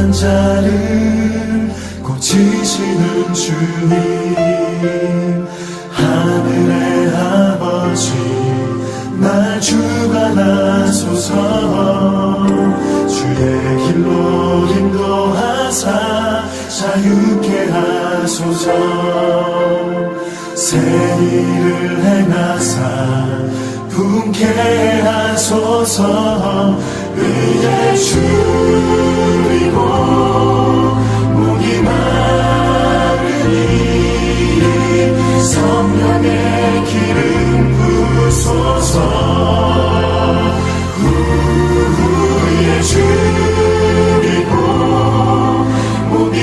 가난한 자를 고치시는 주님, 하늘의 아버지 날 주관하소서. 주의 길로 인도하사 자유케 하소서. 새 일을 행하사 품게 하소서. 의에 줄이고 목이 마르니 성령의 기름 부소서. 의에 줄이고 목이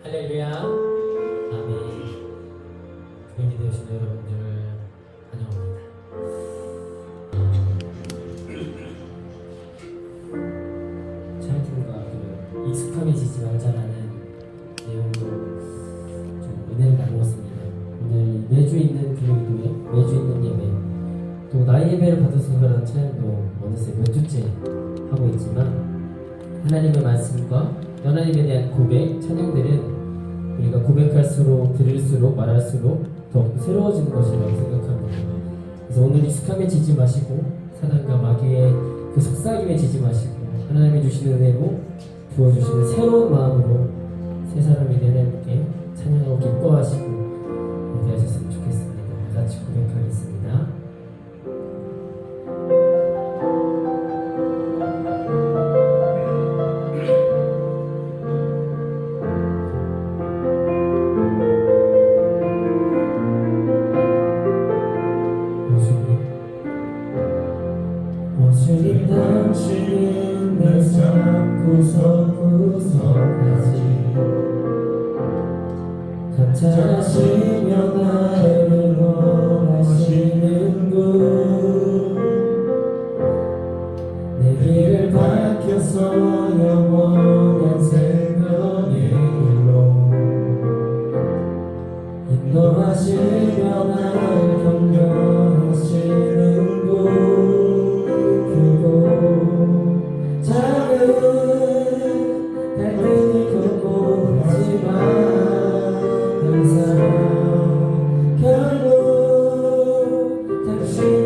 할렐루야. 아멘. 주님이 되신 여러분들 환영합니다. 찬양팀과 익숙함해지지 말자라는 내용으로 좀 은혜를 나누었습니다. 오늘 매주 있는 교회기도회, 매주 있는 예배, 또 나의 예배를 받아서 그런 찬양도 어느새 몇 주째 하고 있지만, 하나님의 말씀과 하나님에 대한 고백, 찬양들은 우리가 고백할수록, 들을수록, 말할수록 더 새로워지는 것이라고 생각합니다. 그래서 오늘 익숙함해지지 마시고 사단과 마귀의 그 속삭임에 지지 마시고 하나님이 주시는 은혜로 부어주시는 새로운 마음으로 새 사람이 된 하나님께 찬양하고 기뻐하시고 되하셨으면 좋겠습니다. 같이 고백하겠습니다. 주님 당신은 내 삶 구석구석까지 감찰하시며 나를 원하시는 분, 내 길을 밝혀서 영원한 생명의 길로 인도하시며 나를 격려하시는 분, 작은 갈등이 크고 하지만 항상 결국 당신의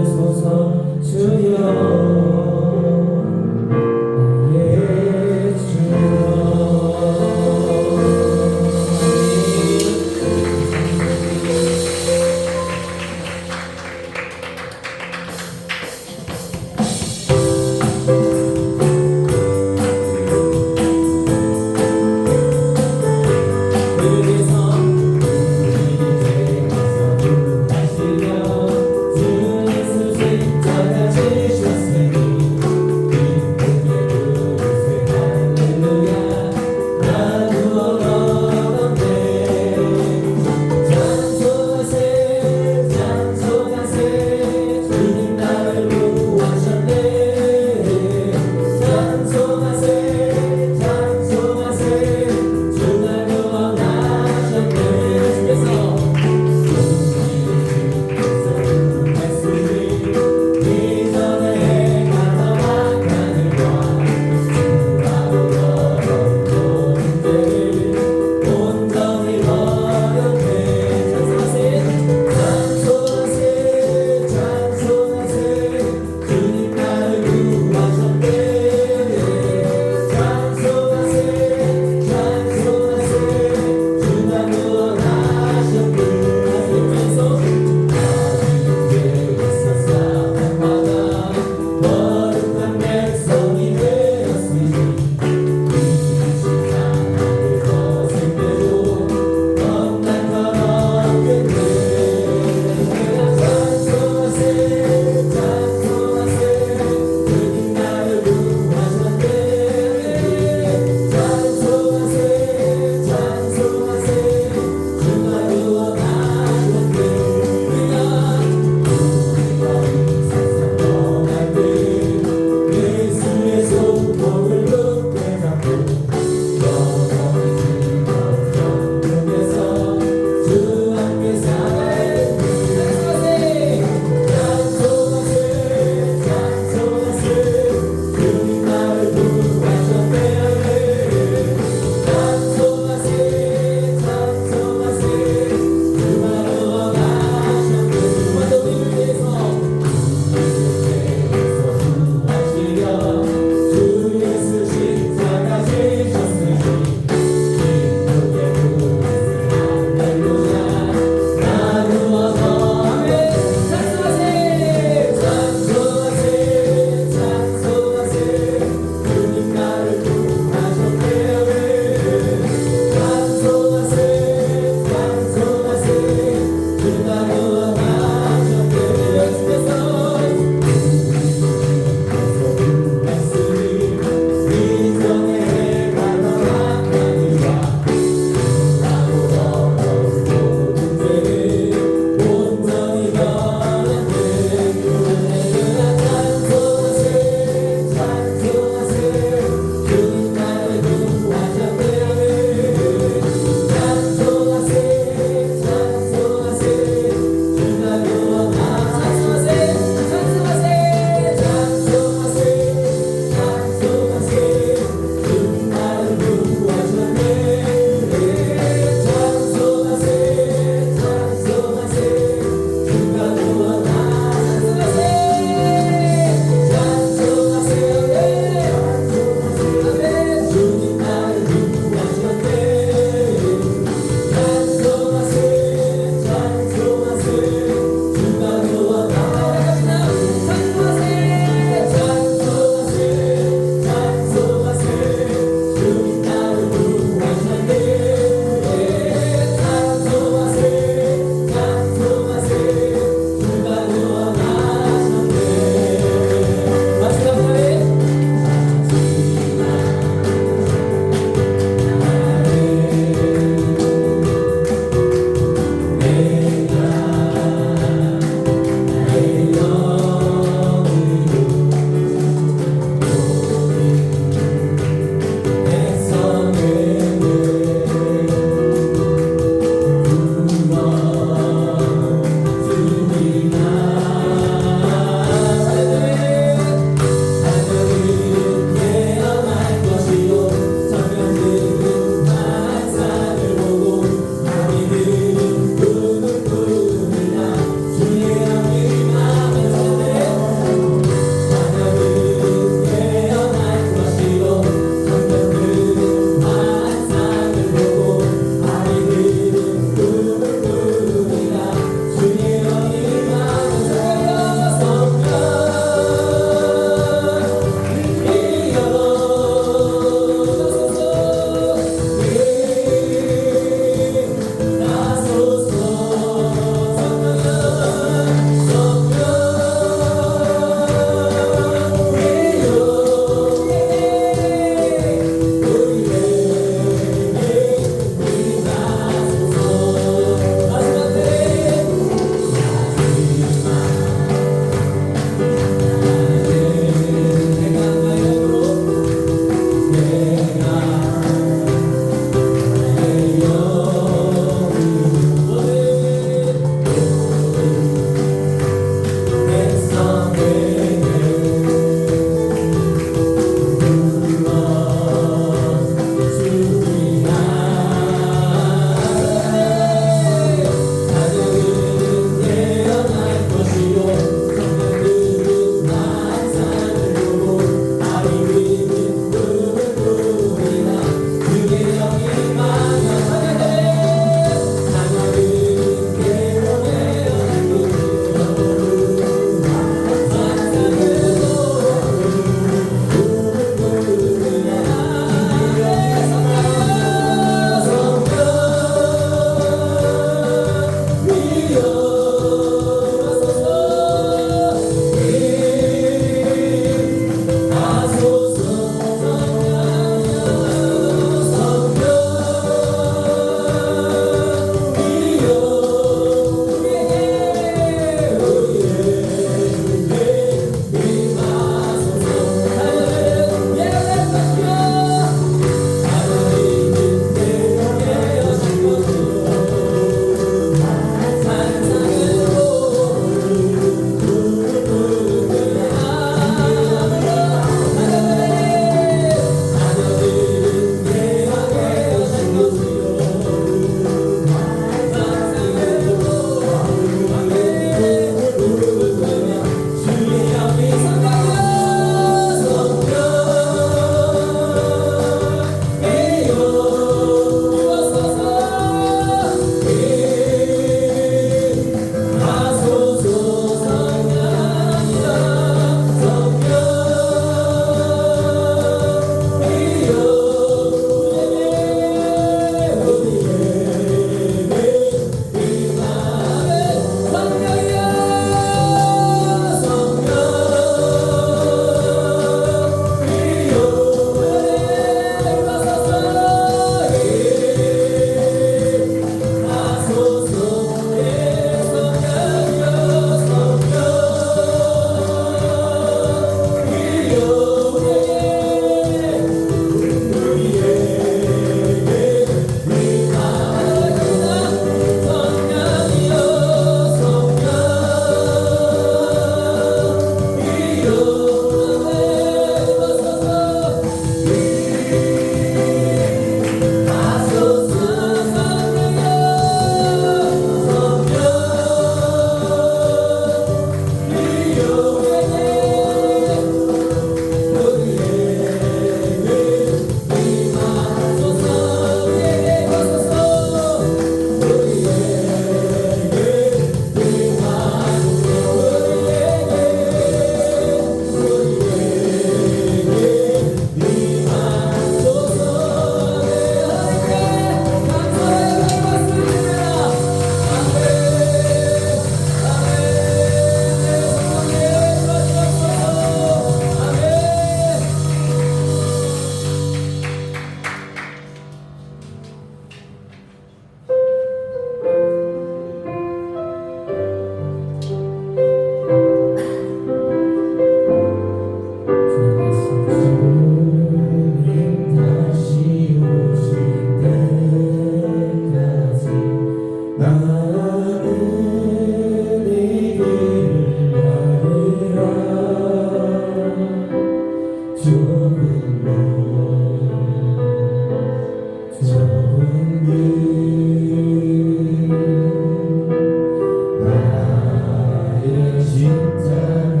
십자가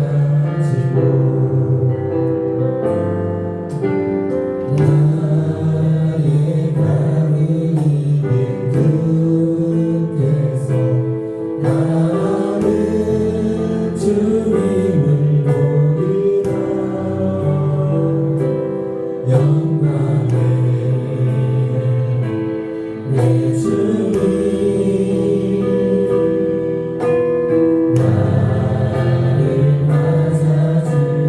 지고 나의 밤이 이긴 그때서 나는 주님을 보리라 영광의 내 주님 나를 맞아주시고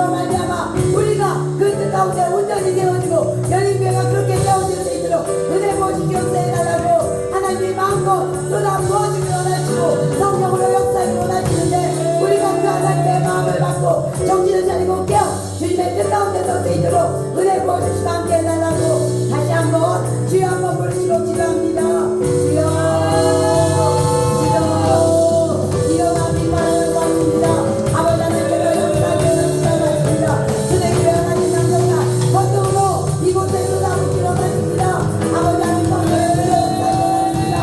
은혜로 말미암아 우리가 그 뜻 가운데 온전히 되어지고 열린 교회가 그렇게 되어질 수 있도록 은혜 부어주시기 용서해달라고 하나님의 마음껏 쏟아 부어주기 원하시고 성령으로 역사하기 원하시는데 우리가 그 하나님의 마음을 받고 정신을 차리고 깨어 주님의 뜻 가운데 설 수 있도록 은혜 부어주시고 함께 해달라고 다시 한번 주여 한번 부르시고 기도합니다. 주여 일어나 빛나는 것입니다. 아버지 하나님께로 역사하기 원하십니다. 주의 교회 하나님 남성과 권능으로 이곳에 쏟아붓기 원하십니다. 아버지 하나님 성령의 역사하기 원하십니다.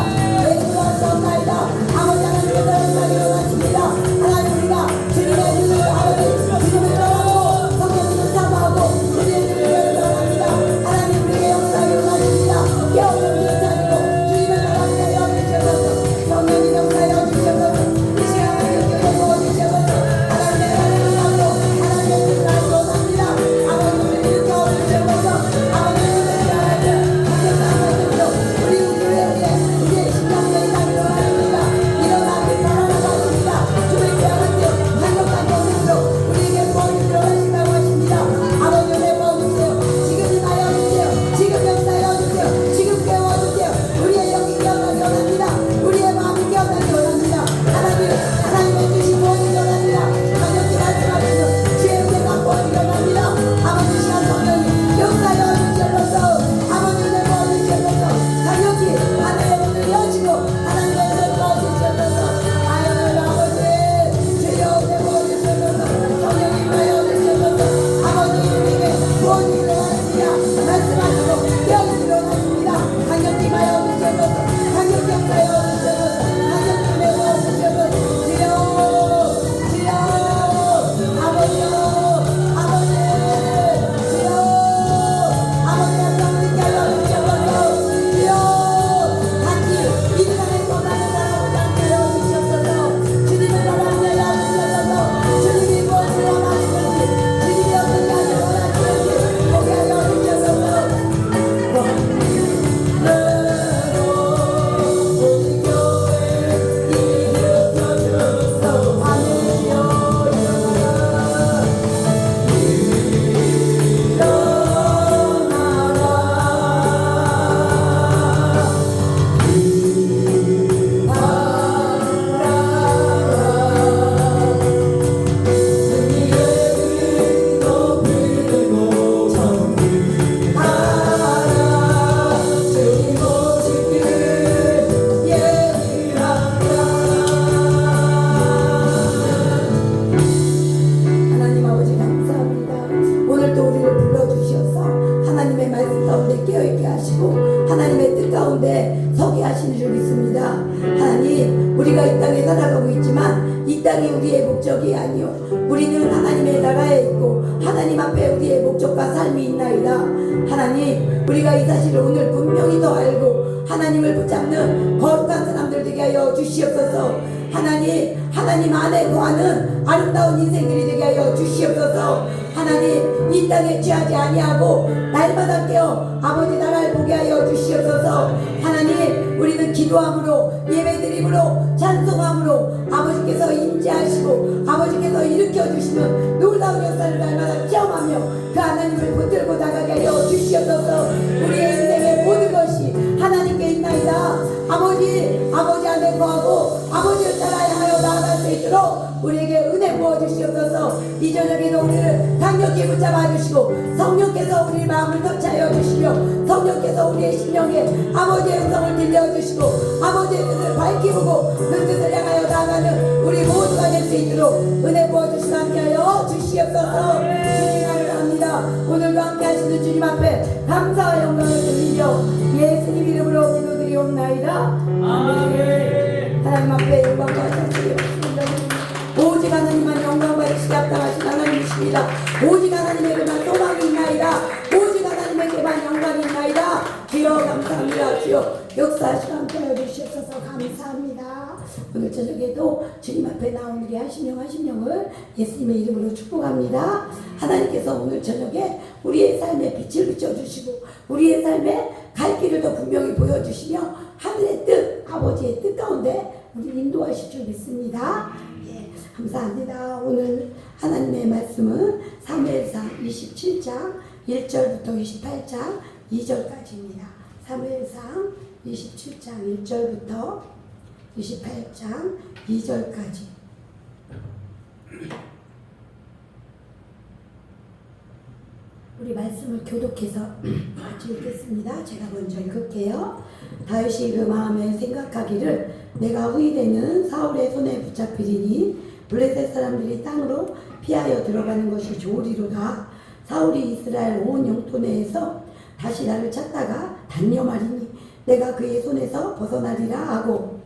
예수로 하시옵나이다. 아버지 하나님께서 역사하기 원하십니다. 하나님 우리가 주님의 눈을 아버지 주님을 떠나고 성령님을 사모하고 주님의 눈을 원합니다. 하나님 우리에게 역사하기 원하십니다. 깨어 정신을 차리고 주님의 나라를 내려주시옵소서. 성령님 역사하여 주시옵소서. 이 시간 하나님께 모아주시옵소서. 하나님의 나라를 하고 하나님의 뜻을 알기 원합니다. 아버지 우리를 일으켜주시옵소서. 아버지 우리의 나라를 공격하는 우리 우리의 심령에 있다기 원합니다. 일어나 빛나라고 하십니다. 주의 교회 같은 강력한 동력으로 우리에게 모아주시기 원하신다고 하십니다. 아버지 은혜 부어주세요. 지금 임하여 주세요. 지금 역사하여 주세요. 지금 깨워주세요. 우리의 영이 깨어나기 원합니다. 우리의 마음이 깨어나기 원합니다. 하나님의 뜻이 부어지기 원합니다. 강력히 말씀하시는 주의 은혜 갖고 오기 원합니다. 아버지 시간 성령이 역사하여 주시옵소서. 아버지 은혜 부어주시옵소서. 강력히 하나님의 문을 여시고 하나님의 은혜 부어주시옵소서. 아유 아버지 주여 은혜 부어주시옵소서. 성령이 임하여 주시옵소서. 아버지 우리에게 부어주기를 원하십니다. 말씀하시고 깨어주기를 원하십니다. 강력히 임하여 주시옵소서. 강력히 역사하여 주시옵소서. 강력히 은혜 부어주시옵소서. 주여 아버지요 아버지 주여 아버지 하나님 깨어주시옵소서. 주여 같이 이 세상에 떠나는 사람을 함께 해주시옵소서. 주님의 나라를 내려주시옵소서. 주님이 무엇을 원하시는지 주님이 어떤 것을 원하시는지 보게 하여 주시옵소서. 우리 교회 일으켜주소서. 하나님 아버지 감사합니다. 오늘도 우리를 불러주셔서 하나님의 말씀 가운데 깨어있게 하시고 하나님의 뜻 가운데 서게 하시는 줄 믿습니다. 하나님 우리가 이 땅에 살아가고 있지만 이 땅이 우리의 목적이 아니요 우리는 하나님의 나라에 있고 하나님 앞에 우리의 목적과 삶이 있나이다. 하나님 우리가 이 사실을 오늘 분명히 더 알고 하나님을 붙잡는 거룩한 사람들 되게 하여 주시옵소서. 하나님 안에 거하는 아름다운 인생들이 되게 하여 주시옵소서. 하나님 이 땅에 취하지 아니하고 날마다 깨어 아버지 나라를 보게 하여 주시옵소서. 하나님 우리는 기도함으로 예배드림으로 찬송함으로 아버지께서 인지하시고 아버지께서 일으켜주시는 놀라운 역사를 날마다 체험하며 그 하나님을 붙들고 나가게 하여 주시옵소서. 우리의 인생의 모든 것이 하나님께 있나이다. 아버지 안에 거하고 아버지를 따라야 하여 나아갈 수 있도록 우리에게 은혜 부어주시옵소서. 이 저녁에도 우리를 강력히 붙잡아 주시고 성령께서 우리 마음을 터치하여 주시며 성령께서 우리의 심령에 아버지의 음성을 들려주시고 아버지의 뜻을 밝히 보고 그 뜻을 향하여 나아가는 우리 모두가 될 수 있도록 은혜 부어주시고 함께하여 주시옵소서. 주님 감사합니다. 오늘도 함께 하시는 주님 앞에 감사와 영광을 드리며 예수님 이름으로 기도드리옵나이다. 아멘. 하나님 앞에 영광과 찬송이 오직 하나님만 영광 받으시기 합당하신 하나님이십니다. 오직 하나님에게만 소망이 있나이다. 오직 하나님에게만 영광이 있나이다. 주여 감사합니다. 주여 역사하시고 함께하여 주시옵소서. 감사합니다. 오늘 저녁에도 주님 앞에 나온 우리 한 심령을 예수님의 이름으로 축복합니다. 하나님께서 오늘 저녁에 우리의 삶에 빛을 비춰주시고 우리의 삶에 갈 길을 더 분명히 보여주시며 하늘의 뜻 아버지의 뜻 가운데 우리 인도하실 줄 믿습니다. 예, 감사합니다. 오늘 하나님의 말씀은 사무엘상 27장 1절부터 28장 2절까지입니다. 사무엘상 27장 1절부터 28장 2절까지. 우리 말씀을 교독해서 같이 읽겠습니다. 제가 먼저 읽을게요. 다윗이 그 마음에 생각하기를 내가 후일에는 사울의 손에 붙잡히리니 블레셋 사람들이 땅으로 피하여 들어가는 것이 좋으리로다. 사울이 이스라엘 온 영토 내에서 다시 나를 찾다가 단념하리니 내가 그의 손에서 벗어나리라 하고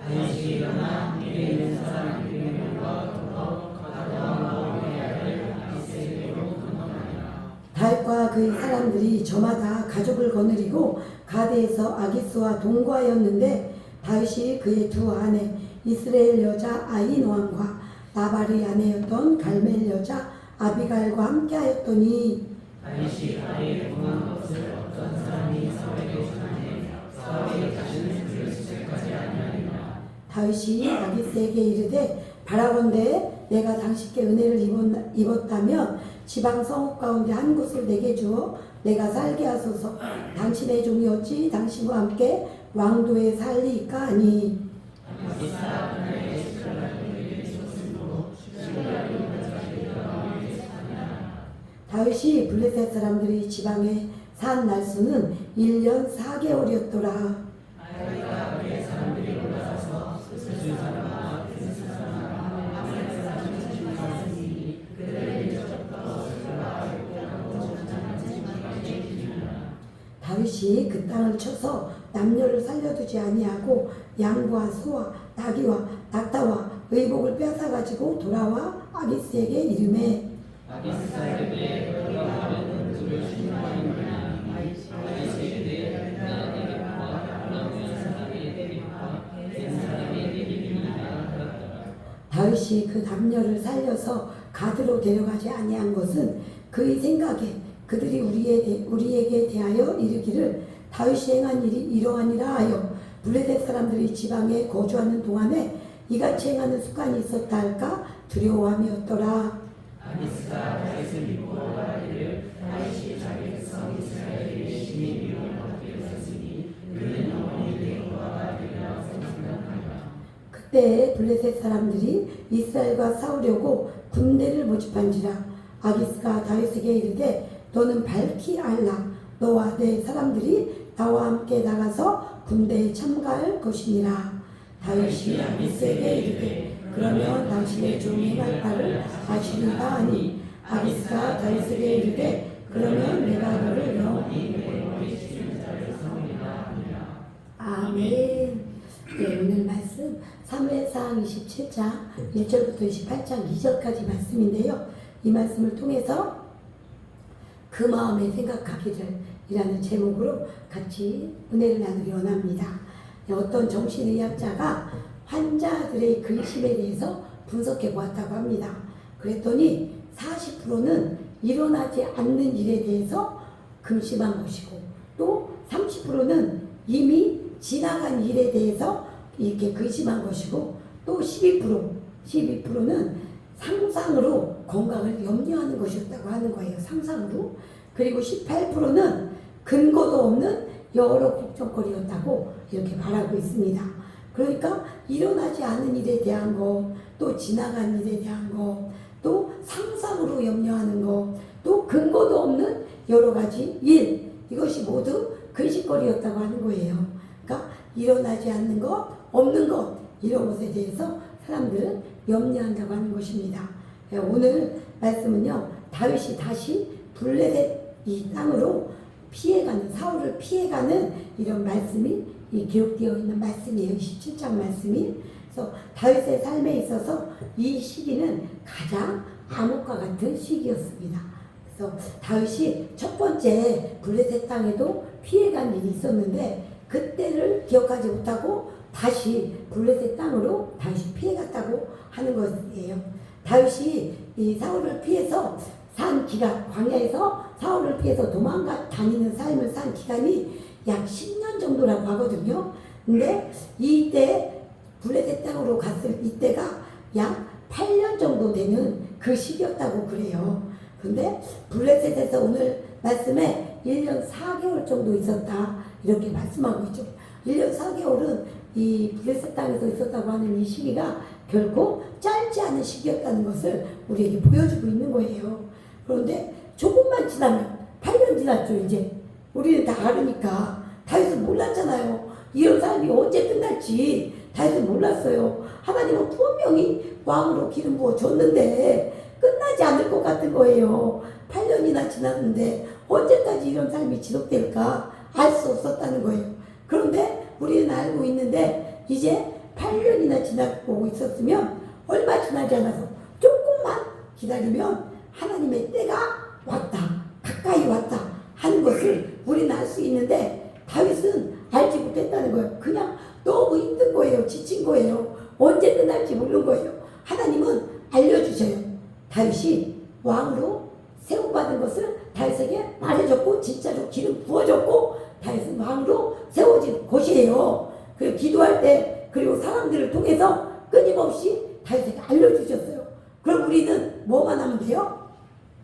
다윗이 일어나 길에 있는 사람 100명과 더불어 가드와 모아베아를 아비새에게로 건너가니라. 다윗과 그의 사람들이 저마다 가족을 거느리고 가드에서 아기스와 동거하였는데 다윗이 그의 두 아내 이스라엘 여자 아히노함과 나발의 아내였던 갈멜 여자 아비갈과 함께하였더니 다윗이 아이의 궁한 것을 어떤 사람이 사울에게 전하니 사울이 다시는 그를 수색하지 아니하리라. 다윗이 아기스에게 이르되 바라건대 내가 당신께 은혜를 입었다면 지방 성읍 가운데 한 곳을 내게 주어 내가 살게 하소서. 당신의 종이 어찌 당신과 함께 왕도에 살리이까 하니 다윗이 블레셋 사람들이 지방에 산 날수는 1년 4개월이었더라. 다윗이 그 땅을 쳐서 남녀를 살려두지 아니하고 양과 소와 나귀와 낙타와 의복을 빼앗아 가지고 돌아와 아기스에게 이르매 아기스에게 돌아가면 그를 신뢰하느냐. 아기스에게 나에게 아브라함의 사람이 데리고와 된 사람이 데리기니라 하였더라. 다윗이 그 남녀를 살려서 가드로 데려가지 아니한 것은 그의 생각에 그들이 우리에게 대하여 이르기를 다윗이 행한 일이 이러하니라 하여 블레셋 사람들이 지방에 거주하는 동안에 이같이 행하는 습관이 있었다 할까 두려워함이었더라. 아기스가 다윗을 믿고 말하기를 다윗이 자기 백성 이스라엘의 심히 미움을 받게 하였으니 그는 영원히 내 여호와가 되리라 생각하니라. 그때 블레셋 사람들이 이스라엘과 싸우려고 군대를 모집한지라. 아기스가 다윗에게 이르되 너는 밝히 알라. 너와 내 사람들이 나와 함께 나가서 군대에 참가할 것이니라. 다윗이 아기스에게 이르되 그러면 당신의 종이 행할 바를 아시리라 하니 아기스가 다윗에게 이르되 그러면 내가 너를 영원히 내 머리 치는 자를 삼으리라 하니라. 아멘. 네, 오늘 말씀 사무엘상 27장 1절부터 28장 2절까지 말씀인데요. 이 말씀을 통해서 그 마음에 생각하기를 이라는 제목으로 같이 은혜를 나누기 원합니다. 어떤 정신의학자가 환자들의 근심에 대해서 분석해 보았다고 합니다. 그랬더니 40%는 일어나지 않는 일에 대해서 근심한 것이고 또 30%는 이미 지나간 일에 대해서 이렇게 근심한 것이고 또 12%는 상상으로 건강을 염려하는 것이었다고 하는 거예요. 상상으로. 그리고 18%는 근거도 없는 여러 걱정거리였다고 이렇게 말하고 있습니다. 그러니까 일어나지 않은 일에 대한 거, 또 지나간 일에 대한 거, 또 상상으로 염려하는 거, 또 근거도 없는 여러 가지 일, 이것이 모두 근심거리였다고 하는 거예요. 그러니까 일어나지 않는 것, 없는 것, 이런 것에 대해서 사람들은 염려한다고 하는 것입니다. 오늘 말씀은요, 다윗이 다시 블레셋 이 땅으로 피해가는, 사울을 피해가는 이런 말씀이 기록되어 있는 말씀이에요. 17장 말씀이. 그래서 다윗의 삶에 있어서 이 시기는 가장 암흑과 같은 시기였습니다. 그래서 다윗이 첫 번째 블레셋 땅에도 피해간 일이 있었는데 그때를 기억하지 못하고 다시 블레셋 땅으로 다윗이 피해갔다고 하는 것이에요. 다윗이 이 사울을 피해서 산 기간, 광야에서 사울을 피해서 도망가 다니는 삶을 산 기간이 약 10년 정도라고 하거든요. 근데 이때 블레셋 땅으로 갔을 이때가 약 8년 정도 되는 그 시기였다고 그래요. 근데 블레셋에서 오늘 말씀에 1년 4개월 정도 있었다 이렇게 말씀하고 있죠. 1년 4개월은 이 블레셋 땅에서 있었다고 하는 이 시기가 결코 짧지 않은 시기였다는 것을 우리에게 보여주고 있는 거예요. 그런데 조금만 지나면 8년 지났죠. 이제 우리는 다 알으니까. 다윗은 몰랐잖아요. 이런 삶이 언제 끝날지 다윗은 몰랐어요. 하나님은 분명히 왕으로 기름 부어 줬는데 끝나지 않을 것 같은 거예요. 8년이나 지났는데 언제까지 이런 삶이 지속될까 알 수 없었다는 거예요. 그런데 우리는 알고 있는데 이제 8년이나 지나고 있었으면 얼마 지나지 않아서 조금만 기다리면 하나님의 때가 왔다, 가까이 왔다 하는 것을 우리는 알 수 있는데 다윗은 알지 못했다는 거예요. 그냥 너무 힘든 거예요. 지친 거예요. 언제 끝날지 모르는 거예요. 하나님은 알려주셔요. 다윗이 왕으로 세움받은 것을 다윗에게 말해줬고 진짜로 기름 부어줬고 다윗은 왕으로 세워진 곳이에요. 그리고 기도할 때 그리고 사람들을 통해서 끊임없이 다윗에게 알려주셨어요. 그럼 우리는 뭐만 하면 돼요?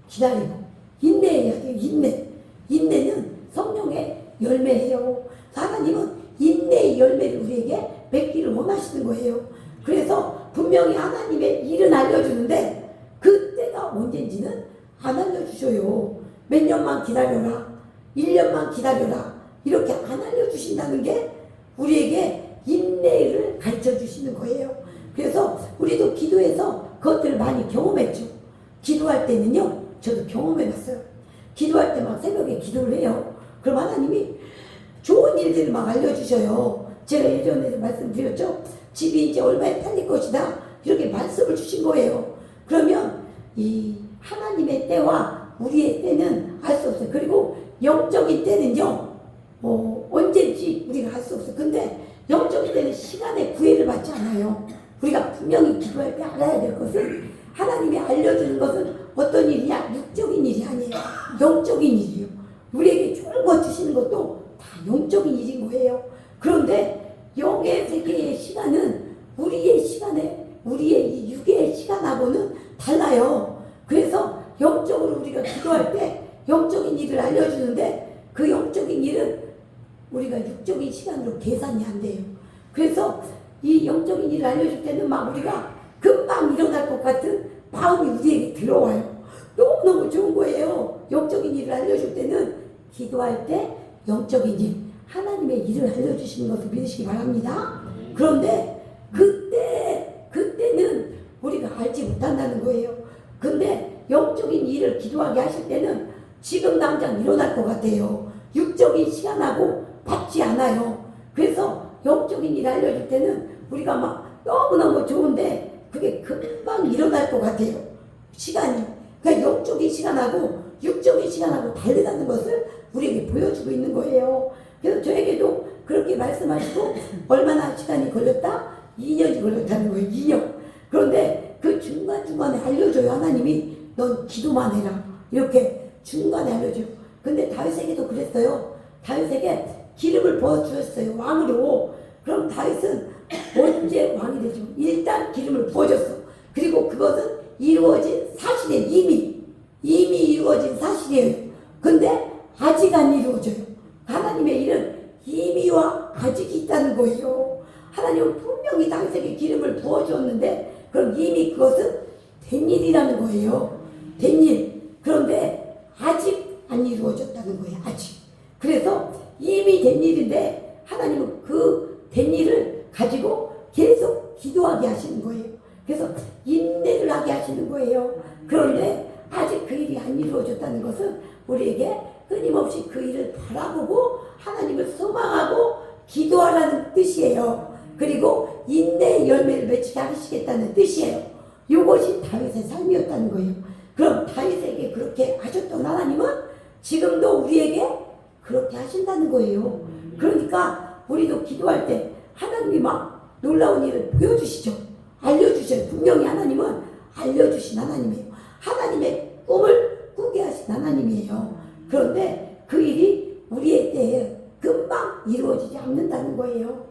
기다리고 인내해야 돼요. 인내는 성령의 열매예요. 하나님은 인내의 열매를 우리에게 맺기를 원하시는 거예요. 그래서 분명히 하나님의 일은 알려주는데 그때가 언젠지는 안 알려주셔요. 몇 년만 기다려라, 1년만 기다려라 이렇게 안 알려주신다는 게 우리에게 인내를 가르쳐 주시는 거예요. 그래서 우리도 기도해서 그것들을 많이 경험했죠. 기도할 때는요, 저도 경험해봤어요. 기도할 때 막 새벽에 기도를 해요. 그럼 하나님이 좋은 일들을 막 알려주셔요. 제가 예전에 말씀드렸죠. 집이 이제 얼마에 팔릴 것이다 이렇게 말씀을 주신 거예요. 그러면 이 하나님의 때와 우리의 때는 알 수 없어요. 그리고 영적인 때는요, 언제인지 우리가 알 수 없어요. 근데 영적인 때는 시간의 구애를 받지 않아요. 우리가 분명히 기도할 때 알아야 될 것은 하나님이 알려주는 것은 어떤 일이냐? 육적인 일이 아니에요. 영적인 일이에요. 우리에게 좋은 것 주시는 것도 다 영적인 일인 거예요. 그런데 영의 세계의 시간은 우리의 이 육의 시간하고는 달라요. 그래서 영적으로 우리가 기도할 때 영적인 일을 알려주는데 그 영적인 일은 우리가 육적인 시간으로 계산이 안 돼요. 그래서 이 영적인 일을 알려줄 때는 막 우리가 금방 일어날 것 같은 마음이 우리에게 들어와요. 너무너무 좋은 거예요. 영적인 일을 알려줄 때는 기도할 때 영적인 일, 하나님의 일을 알려주시는 것을 믿으시기 바랍니다. 그런데 그때는 우리가 알지 못한다는 거예요. 근데 영적인 일을 기도하게 하실 때는 지금 당장 일어날 것 같아요. 육적인 시간하고 받지 않아요. 그래서 영적인 일을 알려줄 때는 우리가 막 너무너무 좋은데 그게 금방 일어날 것 같아요. 시간이. 그러니까 영적인 시간하고 육적인 시간하고 다르다는 것을 우리에게 보여주고 있는 거예요. 그래서 저에게도 그렇게 말씀하시고 얼마나 시간이 걸렸다? 2년이 걸렸다는 거예요. 2년. 그런데 그 중간중간에 알려줘요. 하나님이 넌 기도만 해라. 이렇게 중간에 알려줘요. 근데 다윗에게도 그랬어요. 다윗에게 기름을 부어주셨어요. 왕으로. 그럼 다윗은 언제 왕이 되죠? 일단 기름을 부어줬어. 그리고 그것은 이루어진 사실이에요. 이미 이루어진 사실이에요. 근데 아직 안 이루어져요. 하나님의 일은 이미와 아직이 있다는 거예요. 하나님은 분명히 다윗에게 기름을 부어주었는데 그럼 이미 그것은 된 일이라는 거예요. 된 일. 그런데 아직 안 이루어졌다는 거예요. 아직. 그래서 이미 된 일인데 하나님은 그 된 일을 가지고 계속 기도하게 하시는 거예요. 그래서 인내를 하게 하시는 거예요. 그런데 아직 그 일이 안 이루어졌다는 것은 우리에게 끊임없이 그 일을 바라보고 하나님을 소망하고 기도하라는 뜻이에요. 그리고 인내의 열매를 맺히게 하시겠다는 뜻이에요. 이것이 다윗의 삶이었다는 거예요. 그럼 다윗에게 그렇게 하셨던 하나님은 지금도 우리에게 그렇게 하신다는 거예요. 그러니까 우리도 기도할 때 하나님이 막 놀라운 일을 보여주시죠. 알려주셔요. 분명히 하나님은 알려주신 하나님이에요. 하나님의 꿈을 꾸게 하신 하나님이에요. 그런데 그 일이 우리의 때에 금방 이루어지지 않는다는 거예요.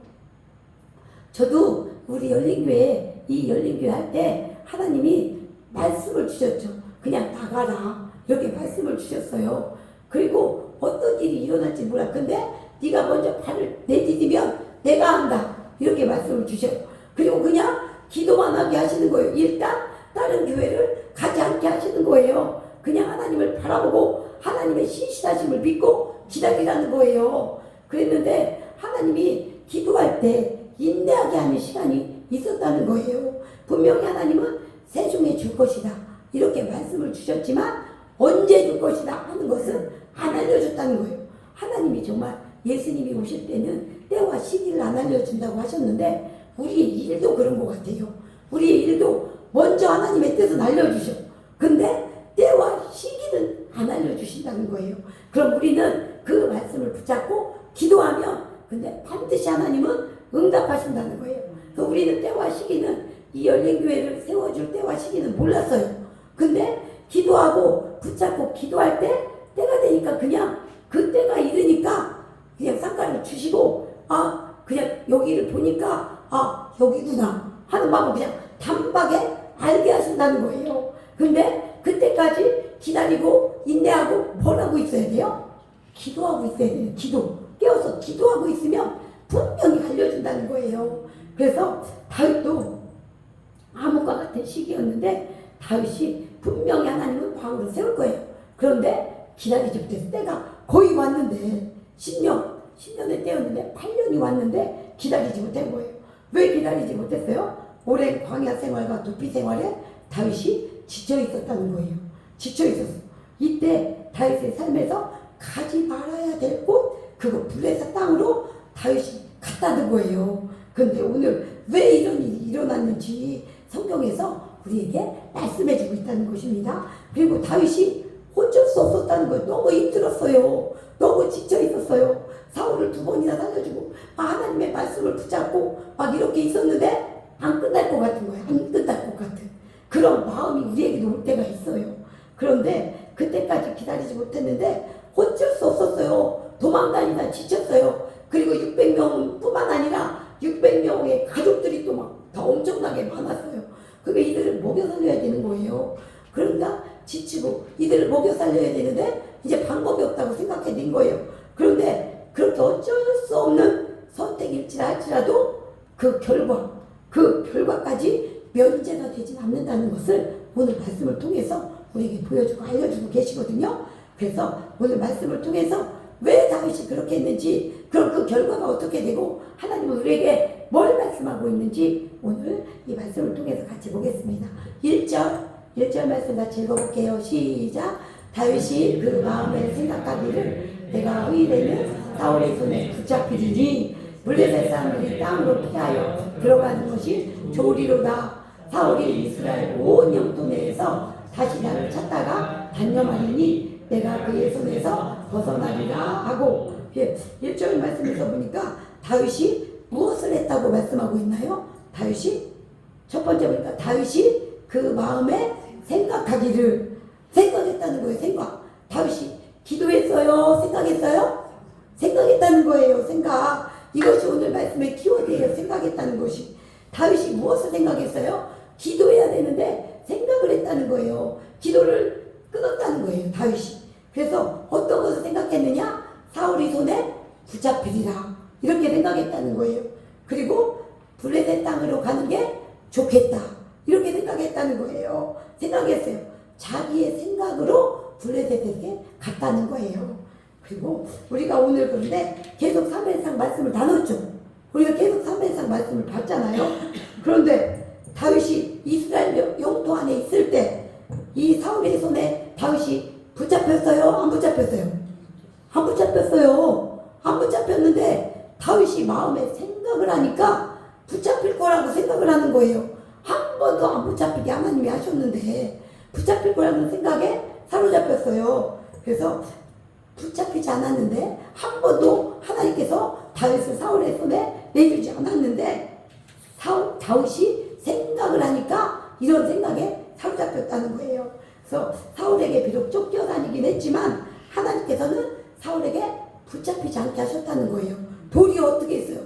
저도 우리 열린교회 이 열린교회 할 때 하나님이 말씀을 주셨죠. 그냥 나가라 이렇게 말씀을 주셨어요. 그리고 어떤 일이 일어날지 몰라. 근데 네가 먼저 발을 내디디면 내가 한다 이렇게 말씀을 주셔요. 그리고 그냥 기도만 하게 하시는 거예요. 일단 다른 교회를 가지 않게 하시는 거예요. 그냥 하나님을 바라보고 하나님의 신실하심을 믿고 기다리라는 거예요. 그랬는데 하나님이 기도할 때 인내하게 하는 시간이 있었다는 거예요. 분명히 하나님은 세중에 줄 것이다 이렇게 말씀을 주셨지만 언제 줄 것이다 하는 것은 안 알려줬다는 거예요. 하나님이 정말 예수님이 오실 때는 때와 시기를 안 알려준다고 하셨는데 우리의 일도 그런 것 같아요. 우리의 일도 먼저 하나님의 뜻은 알려주셔. 근데 때와 시기는 안 알려주신다는 거예요. 그럼 우리는 그 말씀을 붙잡고 기도하면 근데 반드시 하나님은 응답하신다는 거예요. 그 우리는 때와 시기는 이 열린교회를 세워줄 때와 시기는 몰랐어요. 근데 기도하고 붙잡고 기도할 때 때가 되니까 그냥 그 때가 이르니까 그냥 쌍가를 주시고 그냥 여기를 보니까 여기구나 하는 마음을 그냥 단박에 알게 하신다는 거예요. 근데 그때까지 기다리고 인내하고 뭘 하고 있어야 돼요? 기도하고 있어야 돼요. 기도. 깨워서 기도하고 있으면 분명히 알려준다는 거예요. 그래서 다윗도 암흑과 같은 시기였는데 다윗이 분명히 하나님은 왕으로 세울 거예요. 그런데 기다리지 못해서 때가 거의 왔는데 10년의 때였는데 8년이 왔는데 기다리지 못한 거예요. 왜 기다리지 못했어요? 오랜 광야 생활과 도피 생활에 다윗이 지쳐 있었다는 거예요. 지쳐 있었어. 이때 다윗의 삶에서 가지 말아야 될 곳, 그거 블레셋 땅으로 다윗이 갔다는 거예요. 근데 오늘 왜 이런 일이 일어났는지 성경에서 우리에게 말씀해주고 있다는 것입니다. 그리고 다윗이 어쩔 수 없었다는 거예요. 너무 힘들었어요. 너무 지쳐 있었어요. 사울을 2번이나 살려주고 하나님의 말씀을 붙잡고 막 이렇게 있었는데 안 끝날 것 같은 거예요. 안 끝날 것 같은 그런 마음이 우리에게도 올 때가 있어요. 그런데 그때까지 기다리지 못했는데 어쩔 수 없었어요. 도망다니다 지쳤어요. 그리고 600명 뿐만 아니라 600명의 가족들이 또 막 더 엄청나게 많았어요. 그게 이들을 먹여 살려야 되는 거예요. 그러니까 지치고 이들을 먹여 살려야 되는데 이제 방법이 없다고 생각해 낸 거예요. 그런데 그렇게 어쩔 수 없는 선택일지라도 그 결과까지 면제가 되진 않는다는 것을 오늘 말씀을 통해서 우리에게 보여주고 알려주고 계시거든요. 그래서 오늘 말씀을 통해서 왜 다윗이 그렇게 했는지, 그럼 그 결과가 어떻게 되고 하나님은 우리에게 뭘 말씀하고 있는지 오늘 이 말씀을 통해서 같이 보겠습니다. 1절 말씀 같이 읽어볼게요. 시작. 다윗이 그 마음에 생각하기를 내가 의되면 사울의 손에 붙잡히리니 블레셋 사람들이 땅으로 피하여 들어가는 것이 좋으리로다. 사울이 이스라엘 온 영토 내에서 다시 나를 찾다가 단념하리니 내가 그의 손에서 벗어나리라 하고, 1절 말씀에서 보니까 다윗이 무엇을 했다고 말씀하고 있나요? 다윗이 첫 번째 보니까 다윗이 그 마음에 생각하기를 생각했다는 거예요. 생각. 다윗이 기도했어요? 생각했어요? 생각했다는 거예요. 생각. 이것이 오늘 말씀의 키워드예요. 생각했다는 것이. 다윗이 무엇을 생각했어요? 기도해야 되는데 생각을 했다는 거예요. 기도를 끊었다는 거예요. 다윗이. 그래서 어떤 것을 생각했느냐? 사울이 손에 붙잡히리라 이렇게 생각했다는 거예요. 그리고 블레셋 땅으로 가는 게 좋겠다 이렇게 생각했다는 거예요. 생각했어요. 자기의 생각으로 블레셋에게 갔다는 거예요. 그리고 우리가 오늘 그런데 계속 사무엘상 말씀을 나눴죠. 우리가 계속 사무엘상 말씀을 봤잖아요. 그런데 다윗이 이스라엘 영토 안에 있을 때 이 사울의 손에 다윗이 붙잡혔어요? 안 붙잡혔어요? 안 붙잡혔어요. 안 붙잡혔는데 다윗이 마음에 생각을 하니까 붙잡힐 거라고 생각을 하는 거예요. 한 번도 안 붙잡히게 하나님이 하셨는데 붙잡힐 거라는 생각에 사로잡혔어요. 그래서 붙잡히지 않았는데 한 번도 하나님께서 다윗을 사울의 손에 내주지 않았는데 다윗이 생각을 하니까 이런 생각에 사로잡혔다는 거예요. 그래서 사울에게 비록 쫓겨다니긴 했지만 하나님께서는 사울에게 붙잡히지 않게 하셨다는 거예요. 도리어 어떻게 했어요?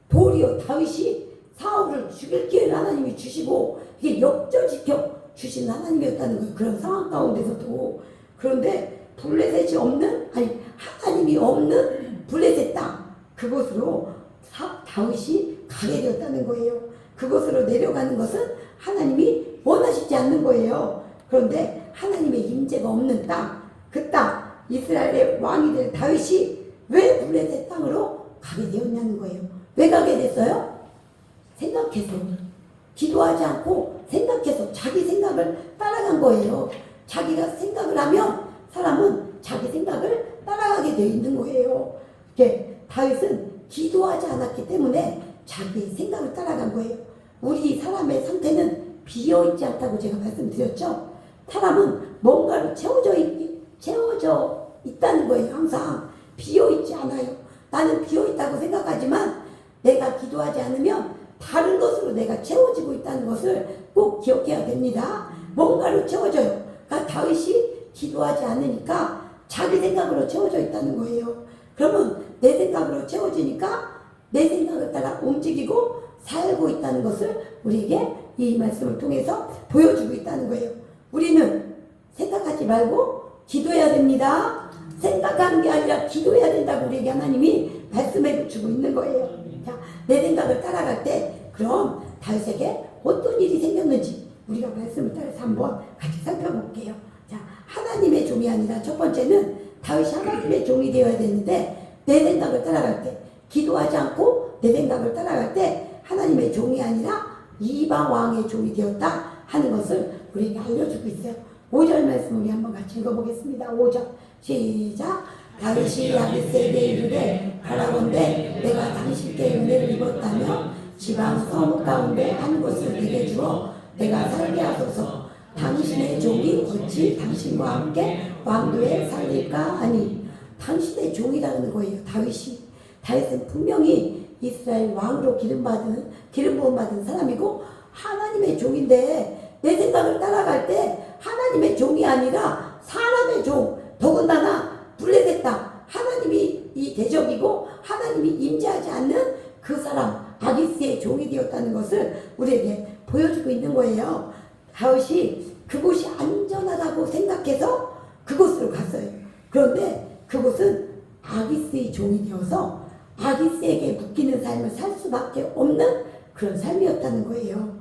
도리어 다윗이 사울을 죽일 기회를 하나님이 주시고 이게 역전시켜 주신 하나님이었다는 거예요. 그런 상황 가운데서도. 그런데 블레셋이 없는, 아니 하나님이 없는 블레셋 땅, 그곳으로 다윗이 가게 되었다는 거예요. 그곳으로 내려가는 것은 하나님이 원하시지 않는 거예요. 그런데 하나님의 임재가 없는 땅, 그 땅, 이스라엘의 왕이 될 다윗이 왜 블레셋 땅으로 가게 되었냐는 거예요. 왜 가게 됐어요? 생각해서, 기도하지 않고 생각해서 자기 생각을 따라간 거예요. 자기가 생각을 하면 사람은 자기 생각을 따라가게 되어 있는 거예요. 다윗은 기도하지 않았기 때문에 자기 생각을 따라간 거예요. 우리 사람의 상태는 비어있지 않다고 제가 말씀드렸죠. 사람은 뭔가로 채워져 있다는 거예요. 항상 비어있지 않아요. 나는 비어있다고 생각하지만 내가 기도하지 않으면 다른 것으로 내가 채워지고 있다는 것을 꼭 기억해야 됩니다. 뭔가로 채워져요. 그러니까 다윗이 기도하지 않으니까 자기 생각으로 채워져 있다는 거예요. 그러면 내 생각으로 채워지니까 내 생각을 따라 움직이고 살고 있다는 것을 우리에게 이 말씀을 통해서 보여주고 있다는 거예요. 우리는 생각하지 말고 기도해야 됩니다. 생각하는 게 아니라 기도해야 된다고 우리에게 하나님이 말씀해 주고 있는 거예요. 자, 내 생각을 따라갈 때 그럼 다윗에게 어떤 일이 생겼는지 우리가 말씀을 따라서 한번 같이 살펴볼게요. 자, 하나님의 종이 아니라 첫 번째는 다윗이 하나님의 종이 되어야 되는데 내 생각을 따라갈 때, 기도하지 않고 내 생각을 따라갈 때 하나님의 종이 아니라 이방 왕의 종이 되었다 하는 것을 우리에게 알려주고 있어요. 5절 말씀 우리 한번 같이 읽어보겠습니다. 5절 시작. 다윗이 야깃에게 이르되 바라건대 내가 당신께 은혜를 입었다며 지방 성읍 가운데 한 곳을 내게 주어 내가 살게 하소서. 당신의 종이 어찌 당신과 함께 왕도에 살릴까 하니. 당신의 종이라는 거예요. 다윗은 분명히 이스라엘 왕으로 기름 부음 받은 사람이고 하나님의 종인데 내 생각을 따라갈 때 하나님의 종이 아니라 사람의 종, 더군다나 블레셋 땅, 하나님이 이 대적이고 하나님이 임재하지 않는 그 사람 아기스의 종이 되었다는 것을 우리에게 보여주고 있는 거예요. 다윗이 그곳이 안전하다고 생각해서 그곳으로 갔어요. 그런데 그곳은 아기스의 종이 되어서 아기스에게 묶이는 삶을 살 수밖에 없는 그런 삶이었다는 거예요.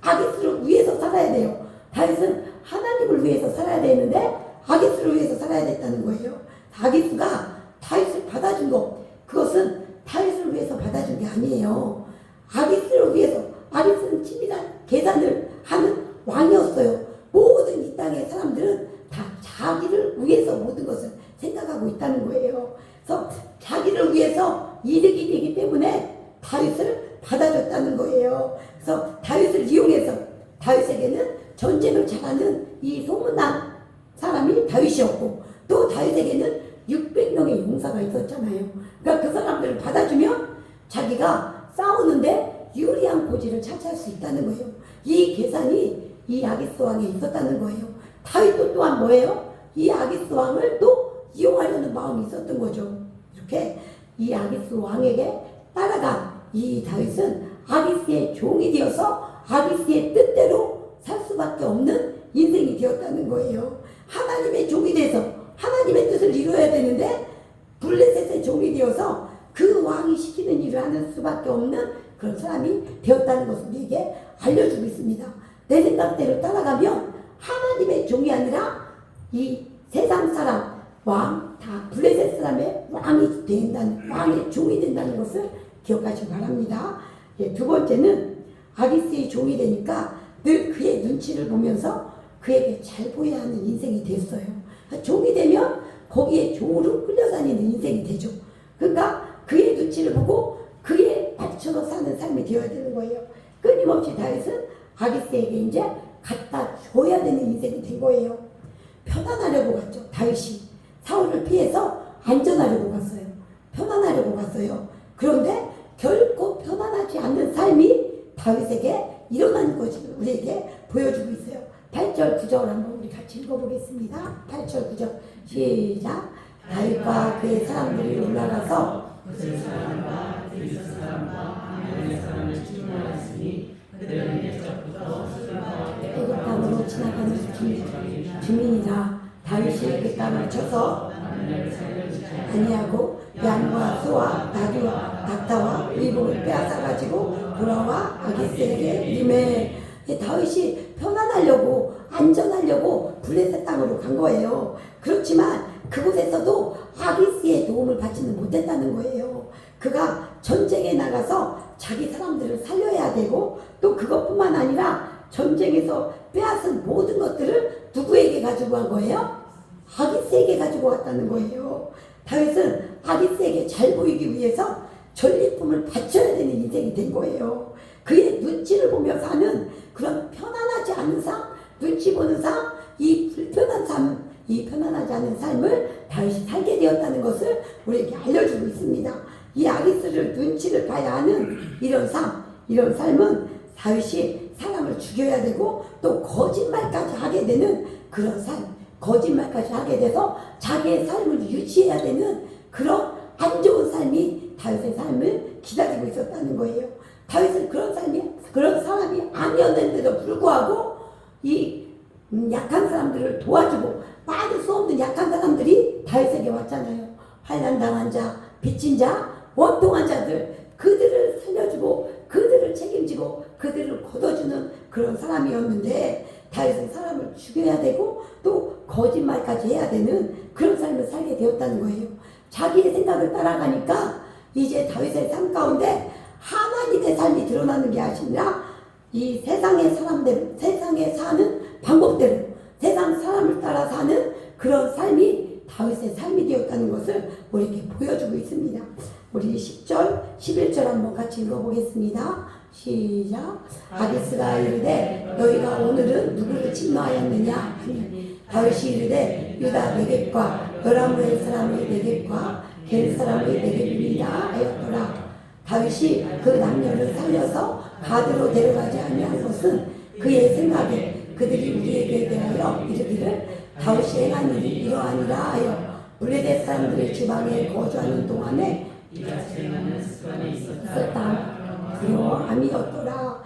아기스를 위해서 살아야 돼요. 다윗은 하나님을 위해서 살아야 되는데 아기스를 위해서 살아야 됐다는 거예요. 아기스가 다윗을 받아준 것, 그것은 다윗을 위해서 받아준 게 아니에요. 아기스를 위해서, 아기스는 치밀한 계산을 하는 왕이었어요. 모든 이 땅의 사람들은 다 자기를 위해서 모든 것을 생각하고 있다는 거예요. 그래서 자기를 위해서 이득이 되기 때문에 다윗을 받아줬다는 거예요. 그래서 다윗을 이용해서 다윗에게는 전쟁을 잘하는 이 소문난 사람이 다윗이었고 또 다윗에게는 600명의 용사가 있었잖아요. 그러니까 그 사람들을 받아주면 자기가 싸우는데 유리한 고지를 차지할 수 있다는 거예요. 이 계산이 이 아기스 왕에 있었다는 거예요. 다윗도 또한 뭐예요? 이 아기스 왕을 또 이용하려는 마음이 있었던 거죠. 이렇게 이 아기스 왕에게 따라간 이 다윗은 아기스의 종이 되어서 아기스의 뜻대로 살 수밖에 없는 인생이 되었다는 거예요. 하나님의 종이 돼서 하나님의 뜻을 이루어야 되는데 블레셋의 종이 되어서 그 왕이 시키는 일을 하는 수밖에 없는 그런 사람이 되었다는 것을 우리에게 알려주고 있습니다. 내 생각대로 따라가면 하나님의 종이 아니라 이 세상 사람, 왕, 다 블레셋 사람의 왕이 된다는, 왕의 종이 된다는 것을 기억하시기 바랍니다. 두 번째는 아기스의 종이 되니까 늘 그의 눈치를 보면서 그에게 잘 보여야 하는 인생이 됐어요. 종이 되면 거기에 종으로 끌려다니는 인생이 되죠. 그러니까 그의 눈치를 보고 그에 맞춰서 사는 삶이 되어야 되는 거예요. 끊임없이 다윗은 아기스에게 이제 갖다 줘야 되는 인생이 된 거예요. 편안하려고 갔죠. 다윗이 사울을 피해서 안전하려고 갔어요. 편안하려고 갔어요. 그런데 결코 편안하지 않는 삶이 다윗에게 일어나는 것을 우리에게 보여주고 있어요. 8절 9절 한번 우리 같이 읽어보겠습니다. 8절 9절 시작. 다윗과 그의 사람들이 올라가서 그 사람과 그리스 사람과 아말렉 사람을 충돌하였으니 그들은 옛적부터 술과 애굽 땅으로 지나가는 주민이라. 다윗이 그 땅을 쳐서 아니하고 양과 소와 나귀와 낙타와 의복을 빼앗아가지고 돌아와 아기스에게 임해. 다윗이 편안하려고 안전하려고 블레셋 땅으로 간 거예요. 그렇지만 그곳에서도 아기스의 도움을 받지는 못했다는 거예요. 그가 전쟁에 나가서 자기 사람들을 살려야 되고 또 그것뿐만 아니라 전쟁에서 빼앗은 모든 것들을 누구에게 가지고 간 거예요? 아기스에게 가지고 왔다는 거예요. 다윗은 아기스에게 잘 보이기 위해서 전리품을 바쳐야 되는 인생이 된 거예요. 그의 눈치를 보며 사는 그런 편안하지 않은 삶, 눈치 보는 삶, 이 불편한 삶, 이 편안하지 않은 삶을 다윗이 살게 되었다는 것을 우리에게 알려주고 있습니다. 이 아기스를 눈치를 봐야 하는 이런 삶, 이런 삶은 다윗이 사람을 죽여야 되고 또 거짓말까지 하게 되는 그런 삶, 거짓말까지 하게 돼서 자기의 삶을 유지해야 되는 그런 안 좋은 삶이 다윗의 삶을 기다리고 있었다는 거예요. 다윗은 그런 사람이 아니었는데도 불구하고 이 약한 사람들을 도와주고 빠질 수 없는 약한 사람들이 다윗에게 왔잖아요. 환난당한 자, 빚진 자, 원통한 자들, 그들을 살려주고 그들을 책임지고 그들을 걷어주는 그런 사람이었는데 다윗은 사람을 죽여야 되고 또 거짓말까지 해야 되는 그런 삶을 살게 되었다는 거예요. 자기의 생각을 따라가니까 이제 다윗의 삶 가운데 하나님의 삶이 드러나는 게 아니라 이 세상의 사람들, 세상에 사는 방법대로 세상 사람을 따라 사는 그런 삶이 다윗의 삶이 되었다는 것을 우리에게 보여주고 있습니다. 우리 10절, 11절 한번 같이 읽어보겠습니다. 시작. 아기스가 이르되 너희가 오늘은 누구를 침노하였느냐 하니 다윗이 이르되 유다 네겝과 여라무엘 사람의 네겝과 겔 사람의 네겝이니라 하였더라. 다윗이 그 남녀를 살려서 가드로 데려가지 아니한 것은 그의 생각에 그들이 우리에게 대하여 이르기를 다윗이 행한 일이 이러하니라 하여 블레셋 사람들의 지방에 거주하는 동안에 있었다. 그러함이었더라.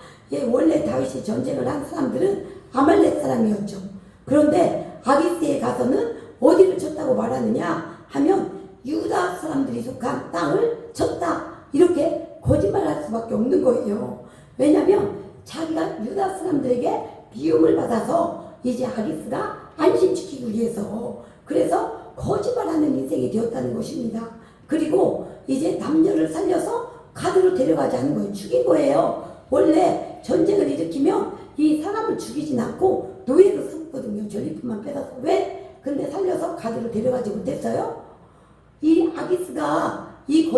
원래 다윗이 전쟁을 한 사람들은 아말렉 사람이었죠. 그런데 아기스에 가서는 어디를 쳤다고 말하느냐 하면 유다 사람들이 속한 땅을 쳤다. 이렇게 거짓말할 수밖에 없는 거예요. 왜냐하면 자기가 유다 사람들에게 미움을 받아서 이제 아기스가 안심시키기 위해서 그래서 거짓말하는 인생이 되었다는 것입니다. 그리고 이제 남녀를 살려서 가드로 데려가지 않은 거예요. 죽인 거예요. 원래 전쟁을 일으키면 이 사람을 죽이진 않고 노예로 삼거든요. 전리품만 빼서. 왜? 근데 살려서 가드로 데려가지 못했어요? 이 아기스가 이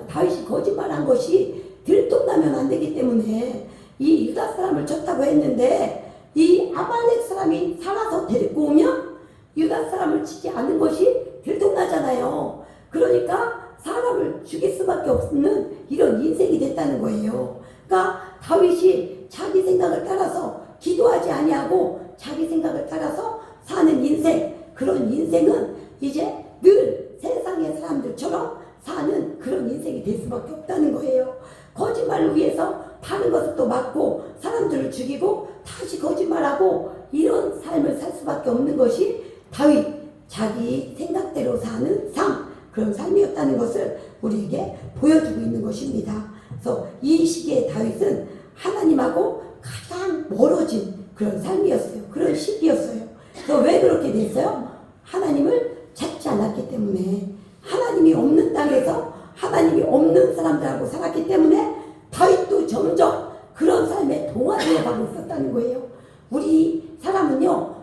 다윗이 거짓말한 것이 들통나면 안 되기 때문에 이 유다 사람을 쳤다고 했는데 이 아말렉 사람이 살아서 데리고 오면 유다 사람을 치지 않은 것이 들통나잖아요. 그러니까 사람을 죽일 수밖에 없는 이런 인생이 됐다는 거예요. 그러니까 다윗이 자기 생각을 따라서 기도하지 아니하고 자기 생각을 따라서 사는 인생, 그런 인생은 이제 늘 세상의 사람들처럼 사는 그런 인생이 될 수밖에 없다는 거예요. 거짓말을 위해서 다른 것을 또 막고 사람들을 죽이고 다시 거짓말하고 이런 삶을 살 수밖에 없는 것이 다윗 자기 생각대로 사는 삶, 그런 삶이었다는 것을 우리에게 보여주고 있는 것입니다. 그래서 이 시기에 다윗은 하나님하고 가장 멀어진 그런 삶이었어요. 그런 시기였어요. 그래서 왜 그렇게 됐어요? 하나님을 찾지 않았기 때문에, 하나님이 없는 땅에서 하나님이 없는 사람들하고 살았기 때문에 다윗도 점점 그런 삶에 동화되어 가고 있었다는 거예요. 우리 사람은요,